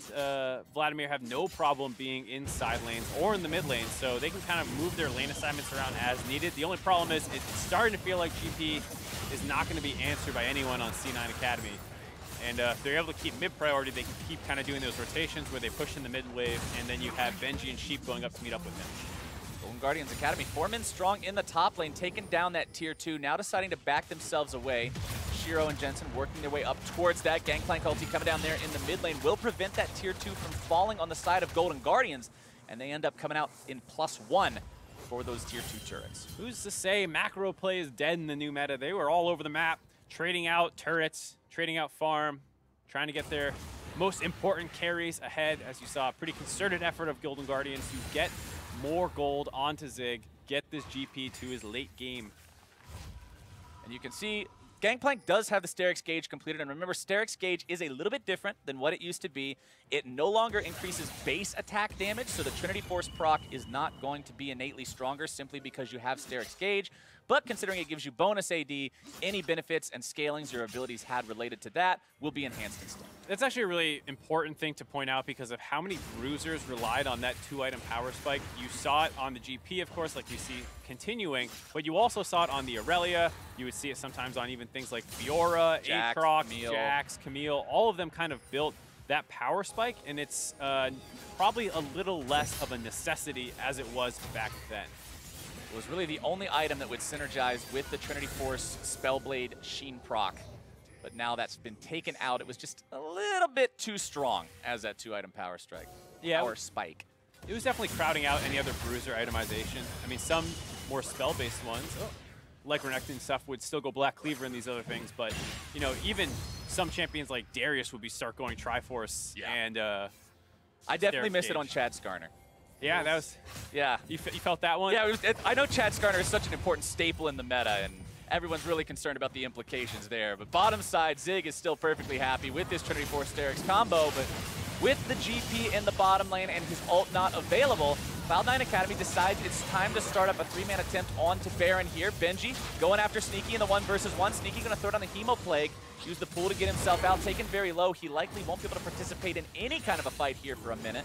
Vladimir have no problem being in side lanes or in the mid lane, so they can kind of move their lane assignments around as needed. The only problem is it's starting to feel like GP is not going to be answered by anyone on C9 Academy. And if they're able to keep mid priority, they can keep kind of doing those rotations where they push in the mid wave, and then you have Benji and Sheep going up to meet up with them. Golden Guardians Academy, 4 men strong in the top lane, taking down that tier 2, now deciding to back themselves away. Shiro and Jensen working their way up towards that. Gangplank ulti coming down there in the mid lane will prevent that tier 2 from falling on the side of Golden Guardians, and they end up coming out in +1 for those tier 2 turrets. Who's to say macro play is dead in the new meta? They were all over the map, trading out turrets, trading out farm, trying to get their most important carries ahead. As you saw, a pretty concerted effort of Golden Guardians to get more gold onto Zig, get this GP to his late game. And you can see Gangplank does have the Sterix gauge completed, and remember, Sterix gauge is a little bit different than what it used to be. It no longer increases base attack damage, so the Trinity Force proc is not going to be innately stronger simply because you have Sterix gauge. But considering it gives you bonus AD, any benefits and scalings your abilities had related to that will be enhanced instead. That's actually a really important thing to point out because of how many bruisers relied on that 2-item power spike. You saw it on the GP, of course, like you see continuing, but you also saw it on the Aurelia. You would see it sometimes on even things like Fiora, Jax, Aatrox, Camille. Jax, Camille. All of them kind of built that power spike, and it's probably a little less of a necessity as it was back then. It was really the only item that would synergize with the Trinity Force Spellblade Sheen proc. But now that's been taken out. It was just a little bit too strong as that 2-item power strike. Yeah, power spike. It was definitely crowding out any other bruiser itemization. I mean, some more spell-based ones, like Renekton stuff, would still go Black Cleaver and these other things, but, you know, even some champions like Darius would start going Triforce and I definitely missed it on Chad Skarner. Yeah, that was... Yeah. You felt that one? Yeah, I know Chad Skarner is such an important staple in the meta, and everyone's really concerned about the implications there. But bottom side, Zig is still perfectly happy with this Trinity Force Sterix combo, but with the GP in the bottom lane and his ult not available, Cloud9 Academy decides it's time to start up a 3-man attempt onto Baron here. Benji going after Sneaky in the 1-versus-1. Sneaky going to throw it on the Hemo Plague, use the pool to get himself out, taken very low. He likely won't be able to participate in any kind of a fight here for a minute.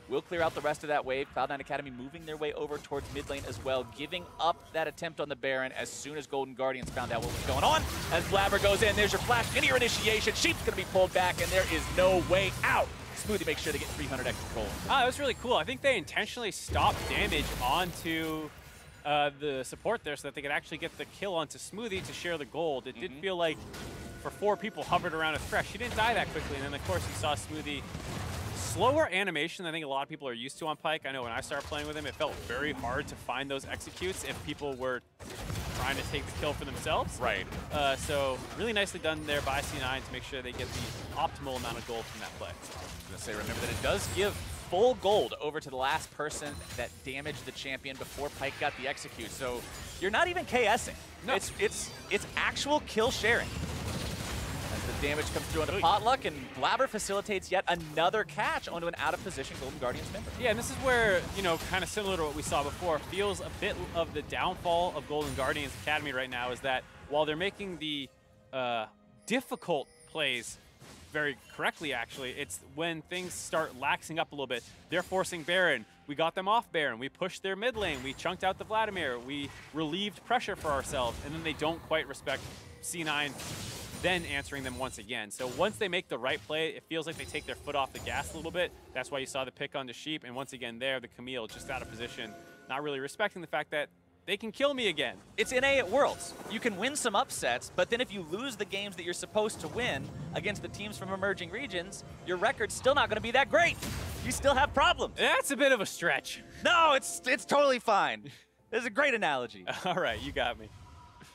We'll clear out the rest of that wave. Cloud9 Academy moving their way over towards mid lane as well, giving up that attempt on the Baron as soon as Golden Guardians found out what was going on. As Blabber goes in, there's your flash into your initiation. Sheep's going to be pulled back, and there is no way out. Smoothie makes sure to get 300 extra gold. That was really cool. I think they intentionally stopped damage onto the support there so that they could actually get the kill onto Smoothie to share the gold. It did feel like for 4 people hovered around a Thresh. He didn't die that quickly, and then of course you saw Smoothie. Slower animation than I think a lot of people are used to on Pyke. I know when I started playing with him, it felt very hard to find those executes if people were trying to take the kill for themselves. Right. So really nicely done there by C9 to make sure they get the optimal amount of gold from that play. I was going to say, remember that it does give full gold over to the last person that damaged the champion before Pyke got the execute. So you're not even KSing. No. It's actual kill sharing. The damage comes through on the potluck, and Blabber facilitates yet another catch onto an out-of-position Golden Guardians member. Yeah, and this is where, you know, kind of similar to what we saw before, feels a bit of the downfall of Golden Guardians Academy right now is that while they're making the difficult plays very correctly, actually, it's when things start laxing up a little bit. They're forcing Baron. We got them off Baron. We pushed their mid lane. We chunked out the Vladimir. We relieved pressure for ourselves, and then they don't quite respect C9 then answering them once again. So once they make the right play, it feels like they take their foot off the gas a little bit. That's why you saw the pick on the Sheep, and once again there, the Camille just out of position, not really respecting the fact that they can kill me again. It's NA at Worlds. You can win some upsets, but then if you lose the games that you're supposed to win against the teams from emerging regions, your record's still not going to be that great. You still have problems. That's a bit of a stretch. No, it's totally fine. This is a great analogy. All right, you got me.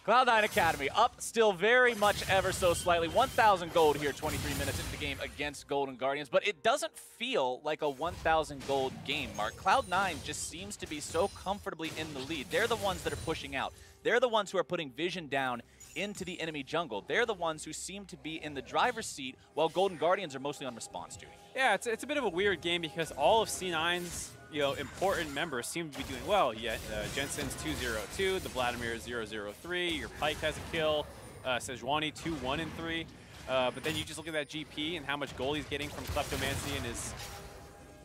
Cloud9 Academy up still very much ever so slightly. 1,000 gold here 23 minutes into the game against Golden Guardians, but it doesn't feel like a 1,000 gold game, Mark. Cloud9 just seems to be so comfortably in the lead. They're the ones that are pushing out. They're the ones who are putting vision down into the enemy jungle. They're the ones who seem to be in the driver's seat while Golden Guardians are mostly on response duty. Yeah, it's a bit of a weird game because all of C9's important members seem to be doing well. Yet Jensen's 2-0-2, the Vladimir is 0-0-3, your Pyke has a kill, Sejuani 2-1 and 3. But then you just look at that GP and how much gold he's getting from Kleptomancy and his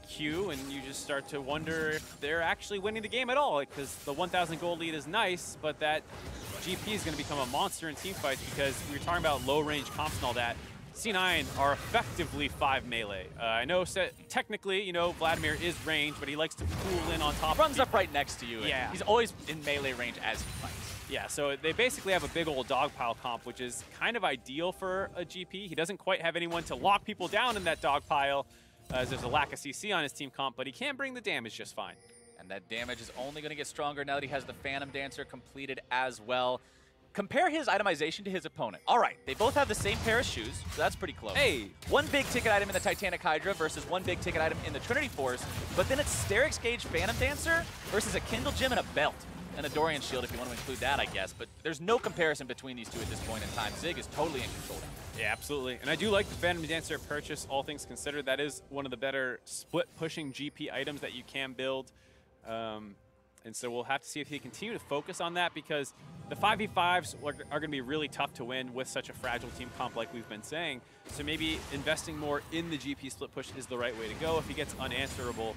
Q, and you just start to wonder if they're actually winning the game at all. Because the 1,000 gold lead is nice, but that GP is going to become a monster in team fights because we were talking about low range comps and all that. C9 are effectively 5 melee. I know technically, Vladimir is range, but he likes to pool in on top. Runs up right next to you. Yeah. He's always in melee range as he fights. Yeah, so they basically have a big old dogpile comp, which is kind of ideal for a GP. He doesn't quite have anyone to lock people down in that dogpile, as there's a lack of CC on his team comp, but he can bring the damage just fine. And that damage is only going to get stronger now that he has the Phantom Dancer completed as well. Compare his itemization to his opponent. All right, they both have the same pair of shoes, so that's pretty close. Hey! One big ticket item in the Titanic Hydra versus one big ticket item in the Trinity Force, but then it's Sterix Gage Phantom Dancer versus a Kindle Gem and a belt. And a Dorian Shield if you want to include that, I guess. But there's no comparison between these two at this point in time. Zig is totally in control. Yeah, absolutely. And I do like the Phantom Dancer purchase, all things considered. That is one of the better split-pushing GP items that you can build. And so we'll have to see if he can continue to focus on that because the 5v5s are going to be really tough to win with such a fragile team comp like we've been saying. So maybe investing more in the GP split push is the right way to go. If he gets unanswerable,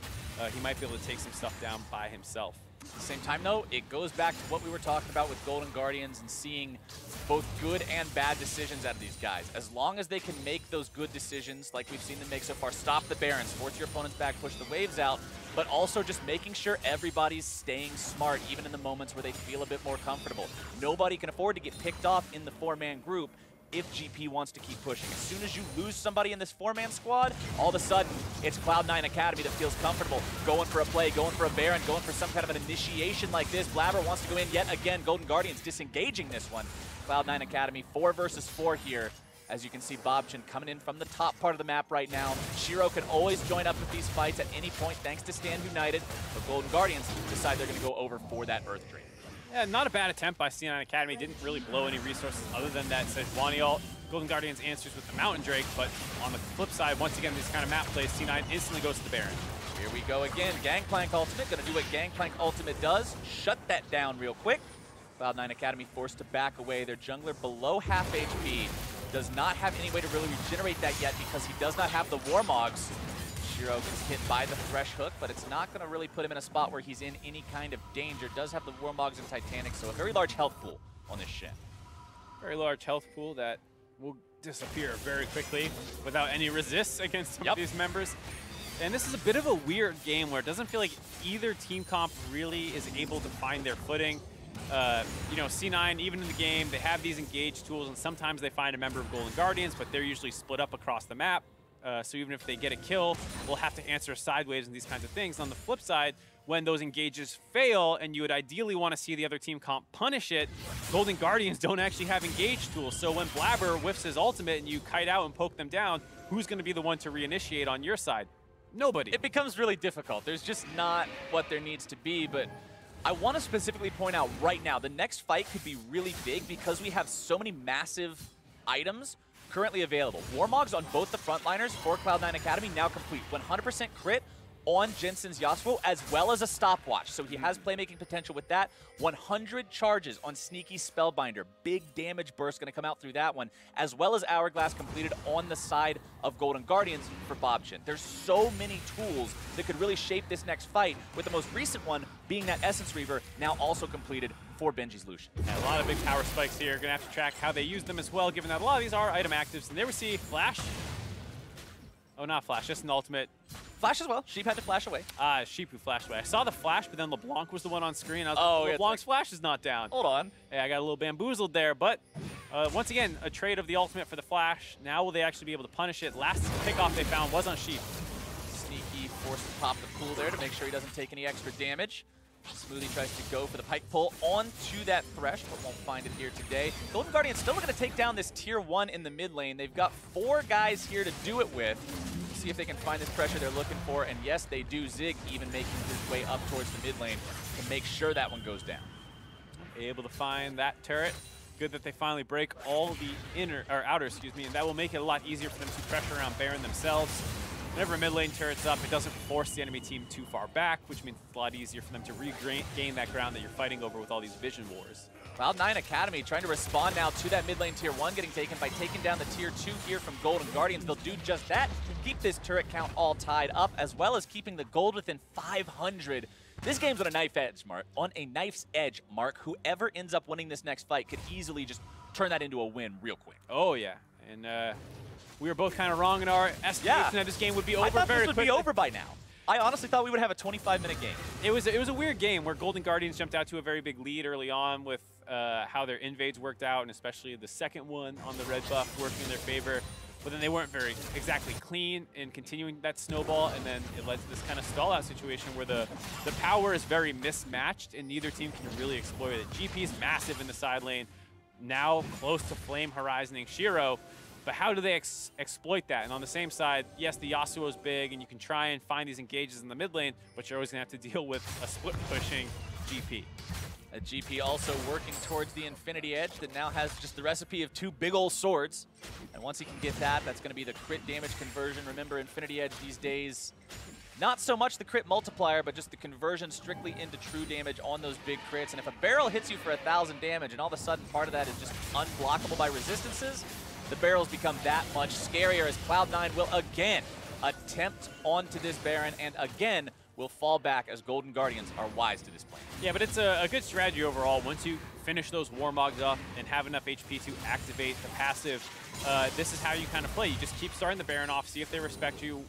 he might be able to take some stuff down by himself. At the same time, though, it goes back to what we were talking about with Golden Guardians and seeing both good and bad decisions out of these guys. As long as they can make those good decisions, like we've seen them make so far, stop the Barons, force your opponents back, push the waves out, but also just making sure everybody's staying smart, even in the moments where they feel a bit more comfortable. Nobody can afford to get picked off in the 4-man group if GP wants to keep pushing. As soon as you lose somebody in this 4-man squad, all of a sudden, it's Cloud9 Academy that feels comfortable going for a play, going for a Baron, going for some kind of an initiation like this. Blabber wants to go in yet again. Golden Guardians disengaging this one. Cloud9 Academy, 4 versus 4 here. As you can see, Bobchin coming in from the top part of the map right now. Shiro can always join up with these fights at any point thanks to Stand United, but Golden Guardians decide they're going to go over for that Earth Drain. Yeah, not a bad attempt by C9 Academy. Didn't really blow any resources other than that Sejuani ult. Golden Guardians answers with the Mountain Drake, but on the flip side, once again, this kind of map plays, C9 instantly goes to the Baron. Here we go again. Gangplank Ultimate, gonna do what Gangplank Ultimate does. Shut that down real quick. Cloud9 Academy forced to back away. Their jungler below half HP. Does not have any way to really regenerate that yet because he does not have the Warmogs. Shiro gets hit by the Thresh Hook, but it's not going to really put him in a spot where he's in any kind of danger. Does have the Warmogs and Titanic, so a very large health pool on this Shen. Very large health pool that will disappear very quickly without any resists against some of these members. And this is a bit of a weird game where it doesn't feel like either team comp really is able to find their footing. You know, C9, even in the game, they have these engage tools, and sometimes they find a member of Golden Guardians, but they're usually split up across the map. So even if they get a kill, we'll have to answer sideways and these kinds of things. On the flip side, when those engages fail and you would ideally want to see the other team comp punish it, Golden Guardians don't actually have engage tools. So when Blabber whiffs his ultimate and you kite out and poke them down, who's going to be the one to reinitiate on your side? Nobody. It becomes really difficult. There's just not what there needs to be, but I want to specifically point out right now, the next fight could be really big because we have so many massive items currently available. Warmogs on both the frontliners for Cloud9 Academy now complete. 100% crit on Jensen's Yasuo, as well as a stopwatch. So he has playmaking potential with that. 100 charges on Sneaky Spellbinder. Big damage burst going to come out through that one, as well as Hourglass completed on the side of Golden Guardians for Bobchin. There's so many tools that could really shape this next fight, with the most recent one being that Essence Reaver, now also completed for Benji's Lucian. Yeah, a lot of big power spikes here. Going to have to track how they use them as well, given that a lot of these are item actives. And there we see Flash. Oh, not Flash, just an ultimate. Flash as well. Sheep had to flash away. Sheep who flashed away. I saw the flash, but then LeBlanc was the one on screen. I was like, LeBlanc's flash is not down. Hold on. Hey, I got a little bamboozled there, but once again, a trade of the ultimate for the flash. Now will they actually be able to punish it? Last pickoff they found was on Sheep. Sneaky forced to pop the pool there to make sure he doesn't take any extra damage. Smoothie tries to go for the pike pull onto that Thresh, but won't find it here today. Golden Guardians still looking to take down this tier 1 in the mid lane. They've got 4 guys here to do it with. See if they can find this pressure they're looking for, and yes, they do. Zig even making his way up towards the mid lane to make sure that one goes down. Able to find that turret. Good that they finally break all the inner or outer, excuse me, and that will make it a lot easier for them to pressure around Baron themselves. Whenever a mid lane turret's up, it doesn't force the enemy team too far back, which means it's a lot easier for them to regain that ground that you're fighting over with all these vision wars. Cloud9 Academy trying to respond now to that mid lane tier 1 getting taken by taking down the tier 2 here from Golden Guardians. They'll do just that, keep this turret count all tied up, as well as keeping the gold within 500. This game's on a knife's edge, Mark. On a knife's edge, Mark. Whoever ends up winning this next fight could easily just turn that into a win real quick. Oh, yeah. And we were both kind of wrong in our estimation that this game would be over very quickly. I thought this would be over by now. I honestly thought we would have a 25-minute game. It was a weird game where Golden Guardians jumped out to a very big lead early on with how their invades worked out, and especially the second one on the red buff working in their favor. But then they weren't very exactly clean in continuing that snowball, and then it led to this kind of stall-out situation where the power is very mismatched, and neither team can really exploit it. GP is massive in the side lane, now close to Flame Horizoning Shiro. But how do they exploit that? And on the same side, yes, the Yasuo is big, and you can try and find these engages in the mid lane, but you're always going to have to deal with a split-pushing GP. A GP also working towards the Infinity Edge that now has just the recipe of 2 big old swords. And once he can get that, that's going to be the crit damage conversion. Remember, Infinity Edge these days, not so much the crit multiplier, but just the conversion strictly into true damage on those big crits. And if a barrel hits you for 1,000 damage, and all of a sudden part of that is just unblockable by resistances, the barrels become that much scarier as Cloud9 will again attempt onto this Baron and again will fall back as Golden Guardians are wise to this plan. Yeah, but it's a good strategy overall. Once you finish those Warmogs up and have enough HP to activate the passive, this is how you kind of play. You just keep starting the Baron off, see if they respect you,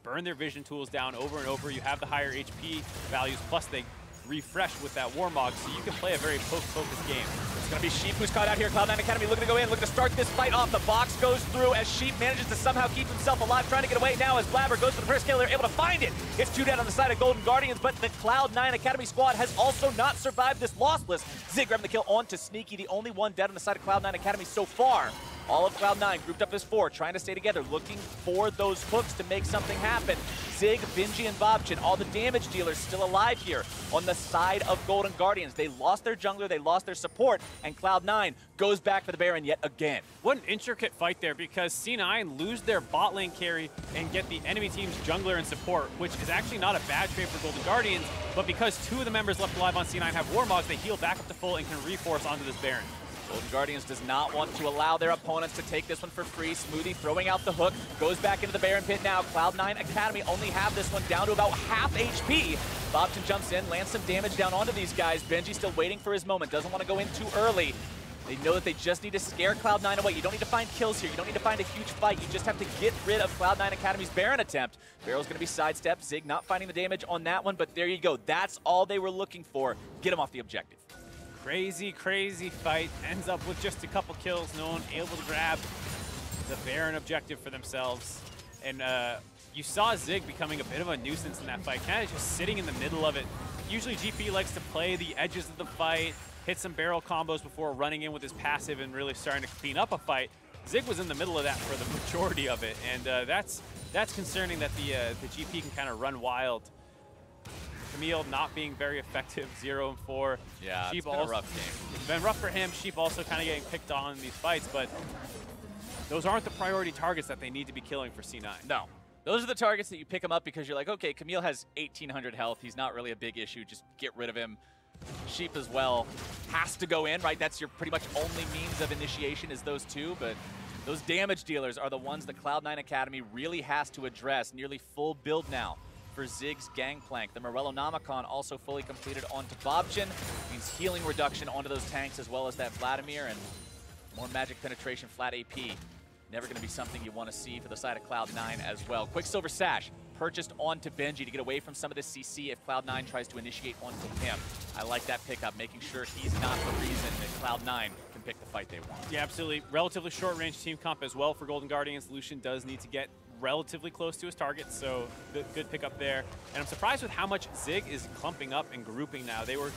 burn their vision tools down over and over. You have the higher HP values, plus they refresh with that Warmog, so you can play a very poke-focused game. It's going to be Sheep who's caught out here. Cloud9 Academy looking to go in, looking to start this fight off. The box goes through as Sheep manages to somehow keep himself alive, trying to get away now as Blabber goes for the first kill. They're able to find it. It's 2 down on the side of Golden Guardians, but the Cloud9 Academy squad has also not survived this lossless. Zig grabbing the kill onto Sneaky, the only one dead on the side of Cloud9 Academy so far. All of Cloud9 grouped up as 4, trying to stay together, looking for those hooks to make something happen. Zig, Benji, and Bobchin, all the damage dealers still alive here on the side of Golden Guardians. They lost their jungler, they lost their support, and Cloud9 goes back for the Baron yet again. What an intricate fight there, because C9 lose their bot lane carry and get the enemy team's jungler and support, which is actually not a bad trade for Golden Guardians, but because 2 of the members left alive on C9 have Warmogs, they heal back up to full and can reforce onto this Baron. Golden Guardians does not want to allow their opponents to take this one for free. Smoothie throwing out the hook, goes back into the Baron pit now. Cloud9 Academy only have this one down to about half HP. Bobchin jumps in, lands some damage down onto these guys. Benji still waiting for his moment, doesn't want to go in too early. They know that they just need to scare Cloud9 away. You don't need to find kills here. You don't need to find a huge fight. You just have to get rid of Cloud9 Academy's Baron attempt. Barrel's going to be sidestepped. Zig not finding the damage on that one, but there you go. That's all they were looking for. Get him off the objective. Crazy, crazy fight. Ends up with just a couple kills. No one able to grab the Baron objective for themselves. And you saw Zig becoming a bit of a nuisance in that fight, kind of just sitting in the middle of it. Usually GP likes to play the edges of the fight, hit some barrel combos before running in with his passive and really starting to clean up a fight. Zig was in the middle of that for the majority of it, and that's concerning that the GP can kind of run wild. Camille not being very effective, 0-4. Yeah, Sheep it's been a rough game. It's been rough for him. Sheep also kind of getting picked on in these fights, but those aren't the priority targets that they need to be killing for C9. No. Those are the targets that you pick him up because you're like, okay, Camille has 1,800 health. He's not really a big issue. Just get rid of him. Sheep as well has to go in, right? That's your pretty much only means of initiation is those 2, but those damage dealers are the ones that Cloud9 Academy really has to address. Nearly full build now for Zig's Gangplank. The Morellonomicon also fully completed onto Bobchin. Means healing reduction onto those tanks as well as that Vladimir, and more magic penetration, flat AP. Never going to be something you want to see for the side of Cloud9 as well. Quicksilver Sash purchased onto Benji to get away from some of this CC if Cloud9 tries to initiate onto him. I like that pickup, making sure he's not the reason that Cloud9 can pick the fight they want. Yeah, absolutely. Relatively short-range team comp as well for Golden Guardians. Lucian does need to get relatively close to his target, so good pickup there. And I'm surprised with how much Zig is clumping up and grouping now. They were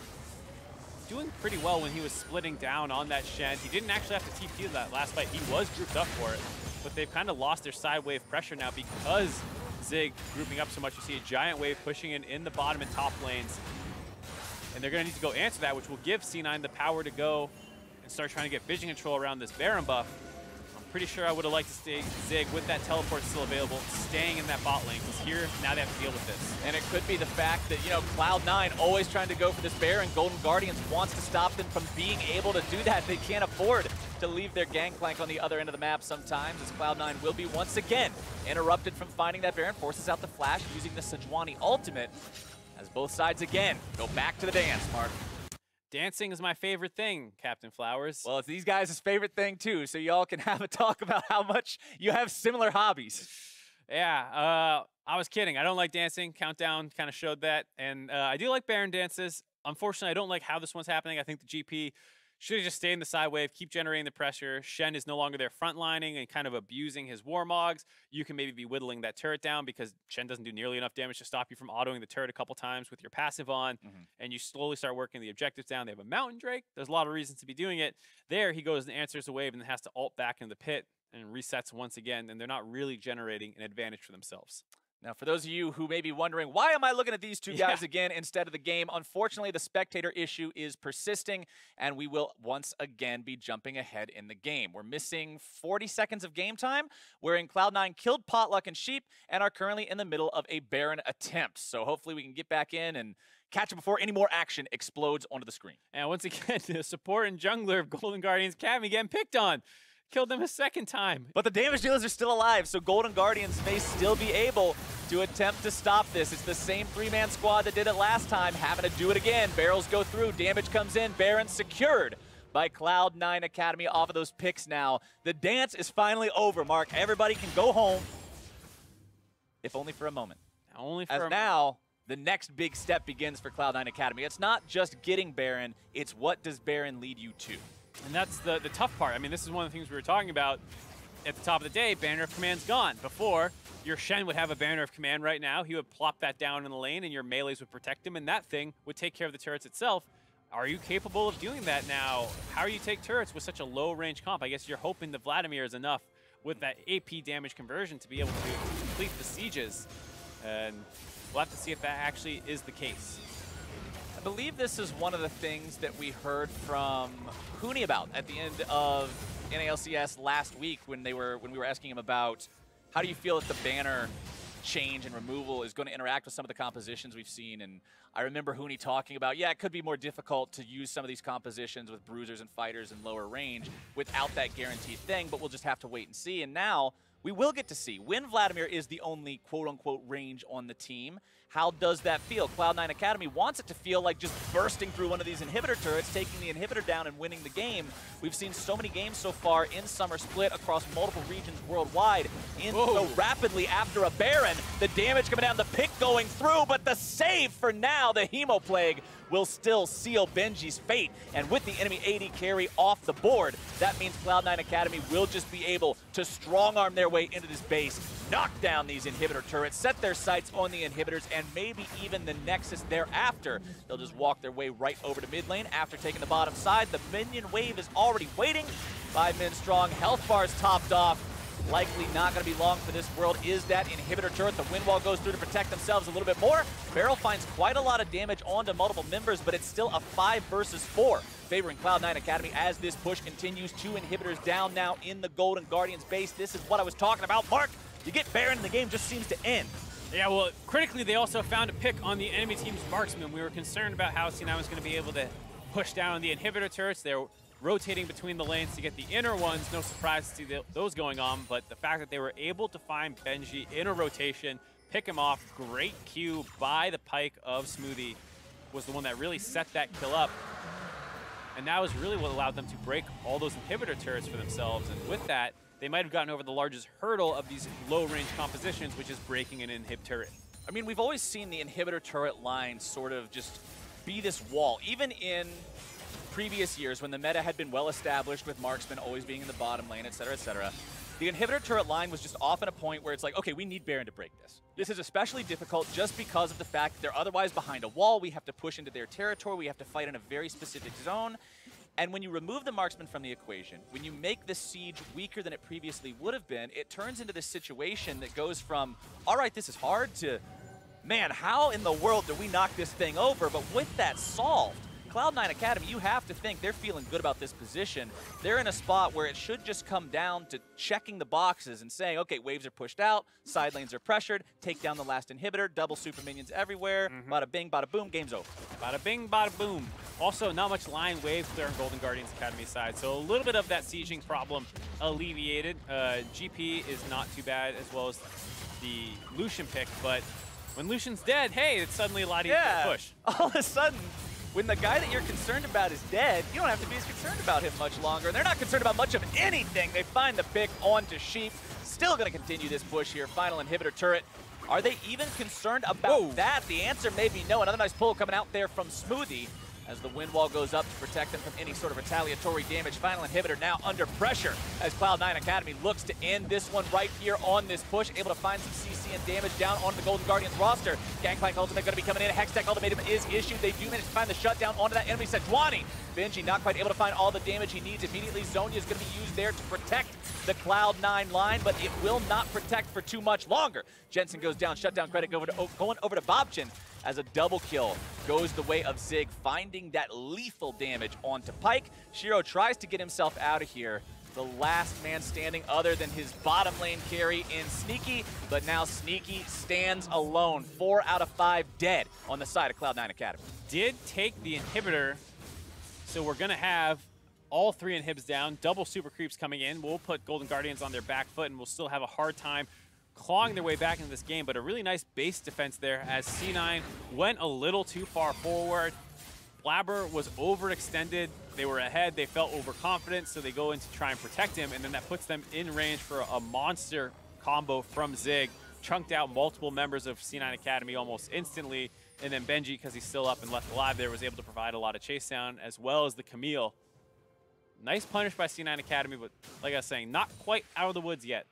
doing pretty well when he was splitting down on that Shen. He didn't actually have to TP that last fight. He was grouped up for it, but they've kind of lost their side wave pressure now because Zig grouping up so much. You see a giant wave pushing in the bottom and top lanes, and they're going to need to go answer that, which will give C9 the power to go and start trying to get vision control around this Baron buff. Pretty sure I would have liked to stay Zig with that teleport still available, staying in that bot lane, because here, now they have to deal with this. And it could be the fact that, you know, Cloud9 always trying to go for this bear, and Golden Guardians wants to stop them from being able to do that. They can't afford to leave their Gangplank on the other end of the map sometimes, as Cloud9 will be once again interrupted from finding that Baron, forces out the flash using the Sejuani ultimate, as both sides again go back to the dance, Mark. Dancing is my favorite thing, Captain Flowers. Well, it's these guys' favorite thing, too, so y'all can have a talk about how much you have similar hobbies. Yeah, I was kidding. I don't like dancing. Countdown kind of showed that. And I do like Baron dances. Unfortunately, I don't like how this one's happening. I think the GP should have just stayed in the side wave, keep generating the pressure. Shen is no longer there frontlining and kind of abusing his Warmogs. You can maybe be whittling that turret down because Shen doesn't do nearly enough damage to stop you from autoing the turret a couple times with your passive on. And you slowly start working the objectives down. They have a Mountain Drake. There's a lot of reasons to be doing it. There, he goes and answers the wave and then has to ult back into the pit and resets once again. And they're not really generating an advantage for themselves. Now, for those of you who may be wondering, why am I looking at these two guys again instead of the game? Unfortunately, the spectator issue is persisting, and we will once again be jumping ahead in the game. We're missing 40 seconds of game time, wherein Cloud9 killed Potluck and Sheep and are currently in the middle of a Baron attempt. So hopefully we can get back in and catch it before any more action explodes onto the screen. And once again, the support and jungler of Golden Guardians Academy getting picked on. Killed them a second time. But the damage dealers are still alive, so Golden Guardians may still be able to attempt to stop this. It's the same three-man squad that did it last time, having to do it again. Barrels go through, damage comes in, Baron secured by Cloud9 Academy off of those picks now. The dance is finally over, Mark. Everybody can go home, if only for a moment. Only for As now, the next big step begins for Cloud9 Academy. It's not just getting Baron, it's what does Baron lead you to. And that's the tough part. I mean, this is one of the things we were talking about at the top of the day. Banner of Command's gone. Before, your Shen would have a Banner of Command right now. He would plop that down in the lane, and your melees would protect him, and that thing would take care of the turrets itself. Are you capable of doing that now? How do you take turrets with such a low-range comp? I guess you're hoping the Vladimir is enough with that AP damage conversion to be able to complete the sieges. And we'll have to see if that actually is the case. I believe this is one of the things that we heard from Hooney about at the end of NALCS last week when we were asking him about how do you feel that the banner change and removal is going to interact with some of the compositions we've seen. And I remember Hooney talking about, yeah, it could be more difficult to use some of these compositions with bruisers and fighters in lower range without that guaranteed thing, but we'll just have to wait and see. And now we will get to see when Vladimir is the only quote-unquote range on the team. How does that feel? Cloud9 Academy wants it to feel like just bursting through one of these inhibitor turrets, taking the inhibitor down and winning the game. We've seen so many games so far in Summer Split across multiple regions worldwide. So rapidly after a Baron, the damage coming down, the pick going through, but the save for now, the Hemo Plague will still seal Benji's fate. And with the enemy AD carry off the board, that means Cloud9 Academy will just be able to strong-arm their way into this base, knock down these inhibitor turrets, set their sights on the inhibitors, and maybe even the Nexus thereafter. They'll just walk their way right over to mid lane after taking the bottom side. The minion wave is already waiting. 5 men strong, health bars topped off. Likely not going to be long for this world is that inhibitor turret. The wind wall goes through to protect themselves a little bit more. Barrel finds quite a lot of damage onto multiple members, but it's still a 5 versus 4, favoring Cloud9 Academy as this push continues. 2 inhibitors down now in the Golden Guardians base. This is what I was talking about. Mark, you get Baron and the game just seems to end. Yeah, well, critically, they also found a pick on the enemy team's marksman. We were concerned about how C9 was going to be able to push down the inhibitor turrets. They're rotating between the lanes to get the inner ones. No surprise to see those going on, but the fact that they were able to find Benji in a rotation, pick him off, great Q by the Pyke of Smoothie was the one that really set that kill up. And that was really what allowed them to break all those inhibitor turrets for themselves. And with that, they might have gotten over the largest hurdle of these low-range compositions, which is breaking an inhib turret. I mean, we've always seen the inhibitor turret line sort of just be this wall. Even in previous years when the meta had been well established with marksmen always being in the bottom lane, et cetera, the inhibitor turret line was just often a point where it's like, okay, we need Baron to break this. This is especially difficult just because of the fact that they're otherwise behind a wall. We have to push into their territory. We have to fight in a very specific zone. And when you remove the marksman from the equation, when you make the siege weaker than it previously would have been, it turns into this situation that goes from, all right, this is hard, to, man, how in the world do we knock this thing over? But with that solved, Cloud9 Academy, you have to think they're feeling good about this position. They're in a spot where it should just come down to checking the boxes and saying, okay, waves are pushed out, side lanes are pressured, take down the last inhibitor, double super minions everywhere, bada bing, bada boom, game's over. Bada bing, bada boom. Also, not much line wave clear on Golden Guardians Academy side, so a little bit of that sieging problem alleviated. GP is not too bad, as well as the Lucian pick, but when Lucian's dead, hey, it's suddenly a lot easier to push. All of a sudden, when the guy that you're concerned about is dead, you don't have to be as concerned about him much longer. And they're not concerned about much of anything. They find the pick onto Sheep. Still going to continue this push here. Final inhibitor turret. Are they even concerned about that? The answer may be no. Another nice pull coming out there from Smoothie as the wind wall goes up to protect them from any sort of retaliatory damage. Final inhibitor now under pressure as Cloud9 Academy looks to end this one right here on this push. Able to find some CC and damage down onto the Golden Guardians roster. Gangplank ultimate going to be coming in. Hextech ultimatum is issued. They do manage to find the shutdown onto that enemy Sejuani. Benji not quite able to find all the damage he needs. Immediately, Zonia is going to be used there to protect the Cloud9 line, but it will not protect for too much longer. Jensen goes down. Shutdown credit going over to Bobchin as a double kill goes the way of Zig, finding that lethal damage onto Pyke. Shiro tries to get himself out of here. The last man standing other than his bottom lane carry in Sneaky, but now Sneaky stands alone. 4 out of 5 dead on the side of Cloud9 Academy. Did take the inhibitor, so we're going to have all 3 inhibs down, double super creeps coming in. We'll put Golden Guardians on their back foot, and we'll still have a hard time clawing their way back into this game, but a really nice base defense there as C9 went a little too far forward. FLICKR was overextended. They were ahead. They felt overconfident, so they go in to try and protect him, and then that puts them in range for a monster combo from Zig. Chunked out multiple members of C9 Academy almost instantly, and then Benji, because he's still up and left alive there, was able to provide a lot of chase down, as well as the Camille. Nice punish by C9 Academy, but like I was saying, not quite out of the woods yet.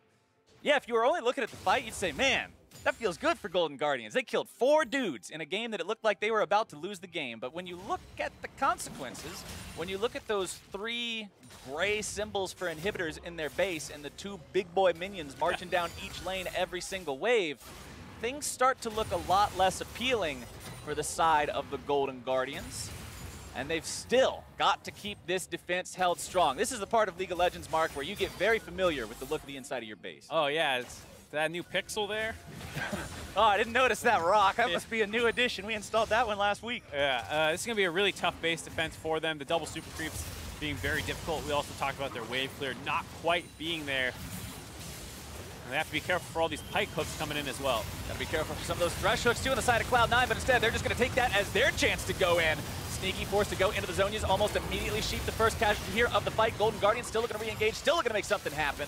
Yeah, if you were only looking at the fight, you'd say, man, that feels good for Golden Guardians. They killed 4 dudes in a game that it looked like they were about to lose the game. But when you look at the consequences, when you look at those 3 gray symbols for inhibitors in their base and the 2 big boy minions marching down each lane every single wave, things start to look a lot less appealing for the side of the Golden Guardians. And they've still got to keep this defense held strong. This is the part of League of Legends, Mark, where you get very familiar with the look of the inside of your base. Oh, yeah. It's that new pixel there. Oh, I didn't notice that rock. That must be a new addition. We installed that one last week. Yeah, this is going to be a really tough base defense for them. The double super creeps being very difficult. We also talked about their wave clear not quite being there. And they have to be careful for all these pike hooks coming in as well. Got to be careful for some of those thresh hooks, too, on the side of Cloud9, but instead they're just going to take that as their chance to go in. Sneaky forced to go into the Zonias, almost immediately sheep the first casualty here of the fight. Golden Guardians still looking to re-engage, still looking to make something happen.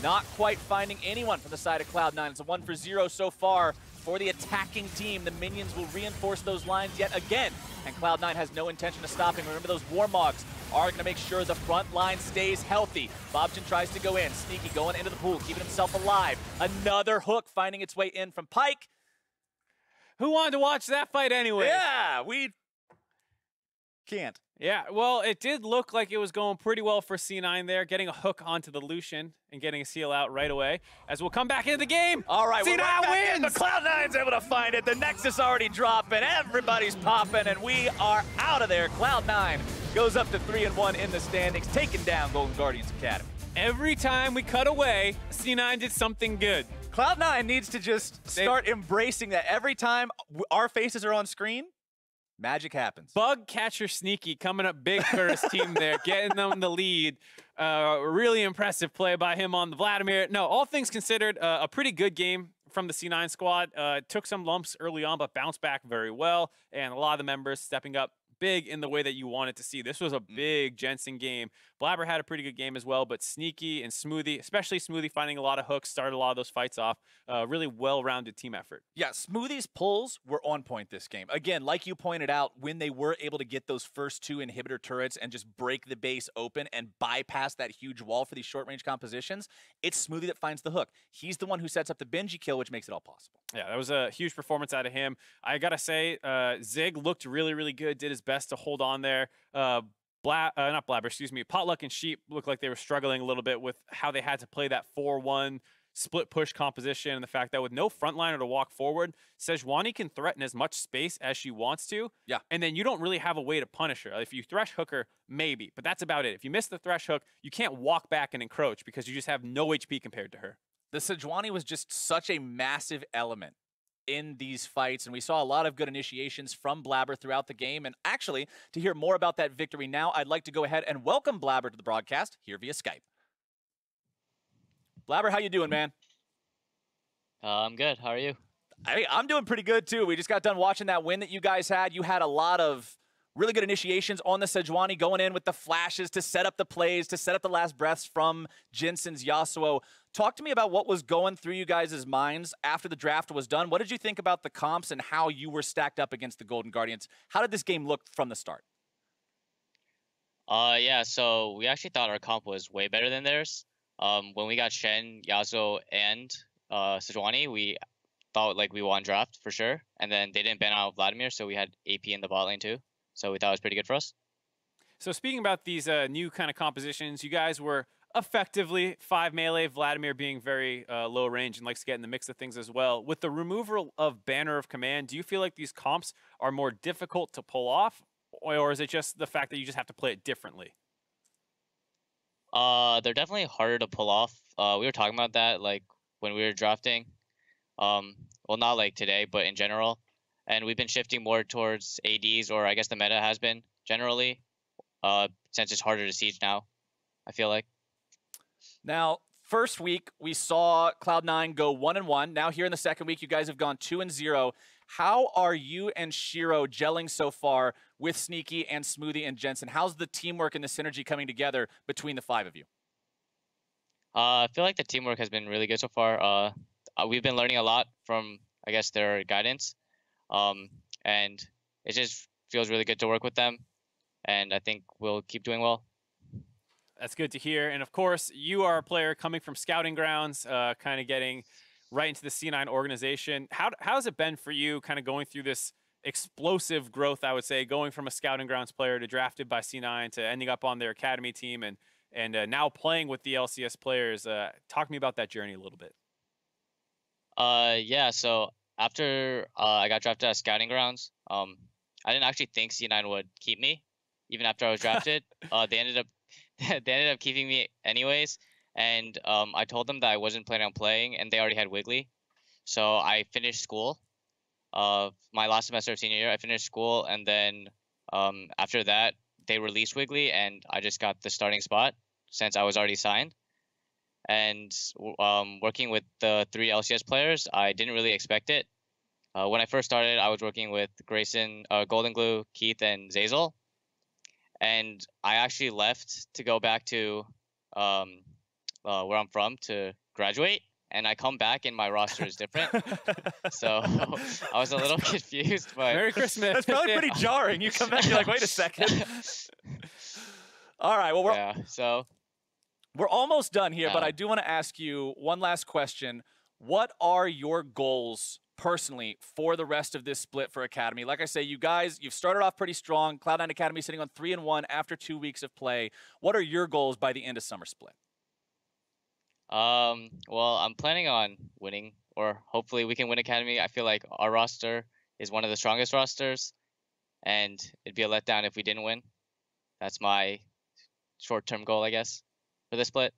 Not quite finding anyone from the side of Cloud9. It's a 1 for 0 so far for the attacking team. The minions will reinforce those lines yet again, and Cloud9 has no intention of stopping. Remember, those Warmogs are going to make sure the front line stays healthy. Bobchin tries to go in. Sneaky going into the pool, keeping himself alive. Another hook finding its way in from Pyke. Who wanted to watch that fight anyway? Yeah, we can't. Yeah, well, it did look like it was going pretty well for C9 there, getting a hook onto the Lucian and getting a seal out right away. As we'll come back into the game. All right, C9 right wins! But Cloud9's able to find it. The Nexus already dropping. Everybody's popping, and we are out of there. Cloud9 goes up to 3-1 in the standings, taking down Golden Guardians Academy. Every time we cut away, C9 did something good. Cloud9 needs to just start embracing that. Every time our faces are on screen, magic happens. Bug catcher Sneaky coming up big for his team there, getting them the lead. Really impressive play by him on the Vladimir. No, all things considered, a pretty good game from the C9 squad. Took some lumps early on, but bounced back very well. And a lot of the members stepping up big in the way that you wanted to see. This was a big Jensen game. FLICKR had a pretty good game as well, but Sneaky and Smoothie, especially Smoothie finding a lot of hooks, started a lot of those fights off. Really well-rounded team effort. Yeah, Smoothie's pulls were on point this game. Again, like you pointed out, when they were able to get those first 2 inhibitor turrets and just break the base open and bypass that huge wall for these short-range compositions, it's Smoothie that finds the hook. He's the one who sets up the Benji kill, which makes it all possible. Yeah, that was a huge performance out of him. I gotta say, Zig looked really, really good, did his best to hold on there. Not Blabber, excuse me. Potluck and Sheep looked like they were struggling a little bit with how they had to play that 4-1 split push composition, and the fact that with no frontliner to walk forward, Sejuani can threaten as much space as she wants to. Yeah. And then you don't really have a way to punish her. If you thresh hook her, maybe, but that's about it. If you miss the thresh hook, you can't walk back and encroach because you just have no HP compared to her. The Sejuani was just such a massive element in these fights, and we saw a lot of good initiations from Blabber throughout the game. And actually, to hear more about that victory now, I'd like to go ahead and welcome Blabber to the broadcast here via Skype. Blabber, how you doing, man? I'm good. How are you? I'm doing pretty good, too. We just got done watching that win that you guys had. You had a lot of really good initiations on the Sejuani, going in with the flashes to set up the plays, to set up the last breaths from Jensen's Yasuo. Talk to me about what was going through you guys' minds after the draft was done. What did you think about the comps and how you were stacked up against the Golden Guardians? How did this game look from the start? Yeah, so we actually thought our comp was way better than theirs. When we got Shen, Yasuo, and Sejuani, we thought like we won draft for sure. And then they didn't ban out Vladimir, so we had AP in the bot lane too. So we thought it was pretty good for us. So speaking about these new kind of compositions, you guys were effectively 5 melee, Vladimir being very low range and likes to get in the mix of things as well. With the removal of Banner of Command, do you feel like these comps are more difficult to pull off? Or is it just the fact that you just have to play it differently? They're definitely harder to pull off. We were talking about that like when we were drafting. Well, not like today, but in general. And we've been shifting more towards ADs, or I guess the meta has been generally, since it's harder to siege now, I feel like. Now, First week, we saw Cloud9 go 1-1. Now here in the second week, you guys have gone 2-0. How are you and Shiro gelling so far with Sneaky and Smoothie and Jensen? How's the teamwork and the synergy coming together between the 5 of you? I feel like the teamwork has been really good so far. We've been learning a lot from, I guess, their guidance. And it just feels really good to work with them. And I think we'll keep doing well. That's good to hear. And of course, you are a player coming from scouting grounds, kind of getting right into the C9 organization. How's it been for you kind of going through this explosive growth, I would say, going from a scouting grounds player to drafted by C9 to ending up on their academy team and now playing with the LCS players? Talk to me about that journey a little bit. Yeah, so after I got drafted at scouting grounds, I didn't actually think C9 would keep me, even after I was drafted. They ended up keeping me anyways, and I told them that I wasn't planning on playing, and they already had Wiggly. So I finished school. My last semester of senior year, I finished school, and then after that, they released Wiggly, and I just got the starting spot since I was already signed. And working with the 3 LCS players, I didn't really expect it. When I first started, I was working with Grayson, Golden Glue, Keith, and Zazel. And I actually left to go back to where I'm from to graduate. And I come back and my roster is different. So I was a little confused. But Merry Christmas. That's probably pretty jarring. You come back, you're like, wait a second. All right, well, we're almost done here, but I do want to ask you one last question. What are your goals personally for the rest of this split for Academy? Like I say, you guys, you've started off pretty strong. Cloud9 Academy sitting on 3-1 after 2 weeks of play. What are your goals by the end of summer split? Well, I'm planning on winning, or hopefully we can win Academy. I feel like our roster is one of the strongest rosters, and it'd be a letdown if we didn't win. That's my short-term goal, I guess, for this split.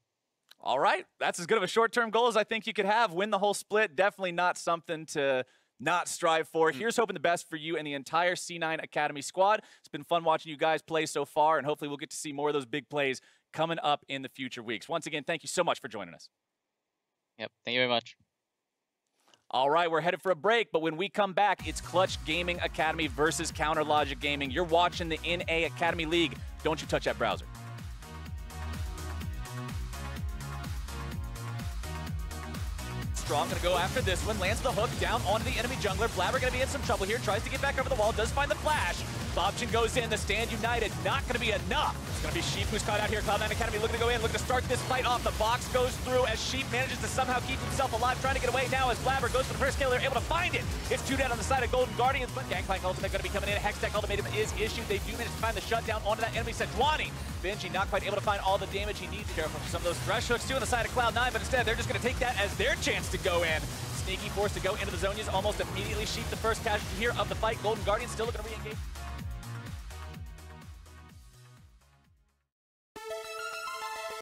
All right. That's as good of a short-term goal as I think you could have. Win the whole split. Definitely not something to not strive for. Here's hoping the best for you and the entire C9 Academy squad. It's been fun watching you guys play so far, and hopefully we'll get to see more of those big plays coming up in the future weeks. Once again, thank you so much for joining us. Yep. Thank you very much. All right, we're headed for a break, but when we come back, it's Clutch Gaming Academy versus Counter Logic Gaming. You're watching the NA Academy League. Don't you touch that browser. Strong gonna go after this one, lands the hook down onto the enemy jungler. FLICKR gonna be in some trouble here, tries to get back over the wall, does find the flash. Bobchin goes in, the stand united, not gonna be enough. It's gonna be Sheep who's caught out here. Cloud9 Academy looking to go in, looking to start this fight off. The box goes through as Sheep manages to somehow keep himself alive, trying to get away now as FLICKR goes for the first kill. They're able to find it. It's 2 down on the side of Golden Guardians, but Gangplank ultimate gonna be coming in. Hextech ultimate is issued. They do manage to find the shutdown onto that enemy Sejuani. Benji not quite able to find all the damage he needs. Careful for some of those thresh hooks too on the side of Cloud9, but instead they're just gonna take that as their chance to go in. Sneaky forced to go into the Zonias almost immediately. Sheep the first casualty here of the fight. Golden Guardians still looking to re-engage.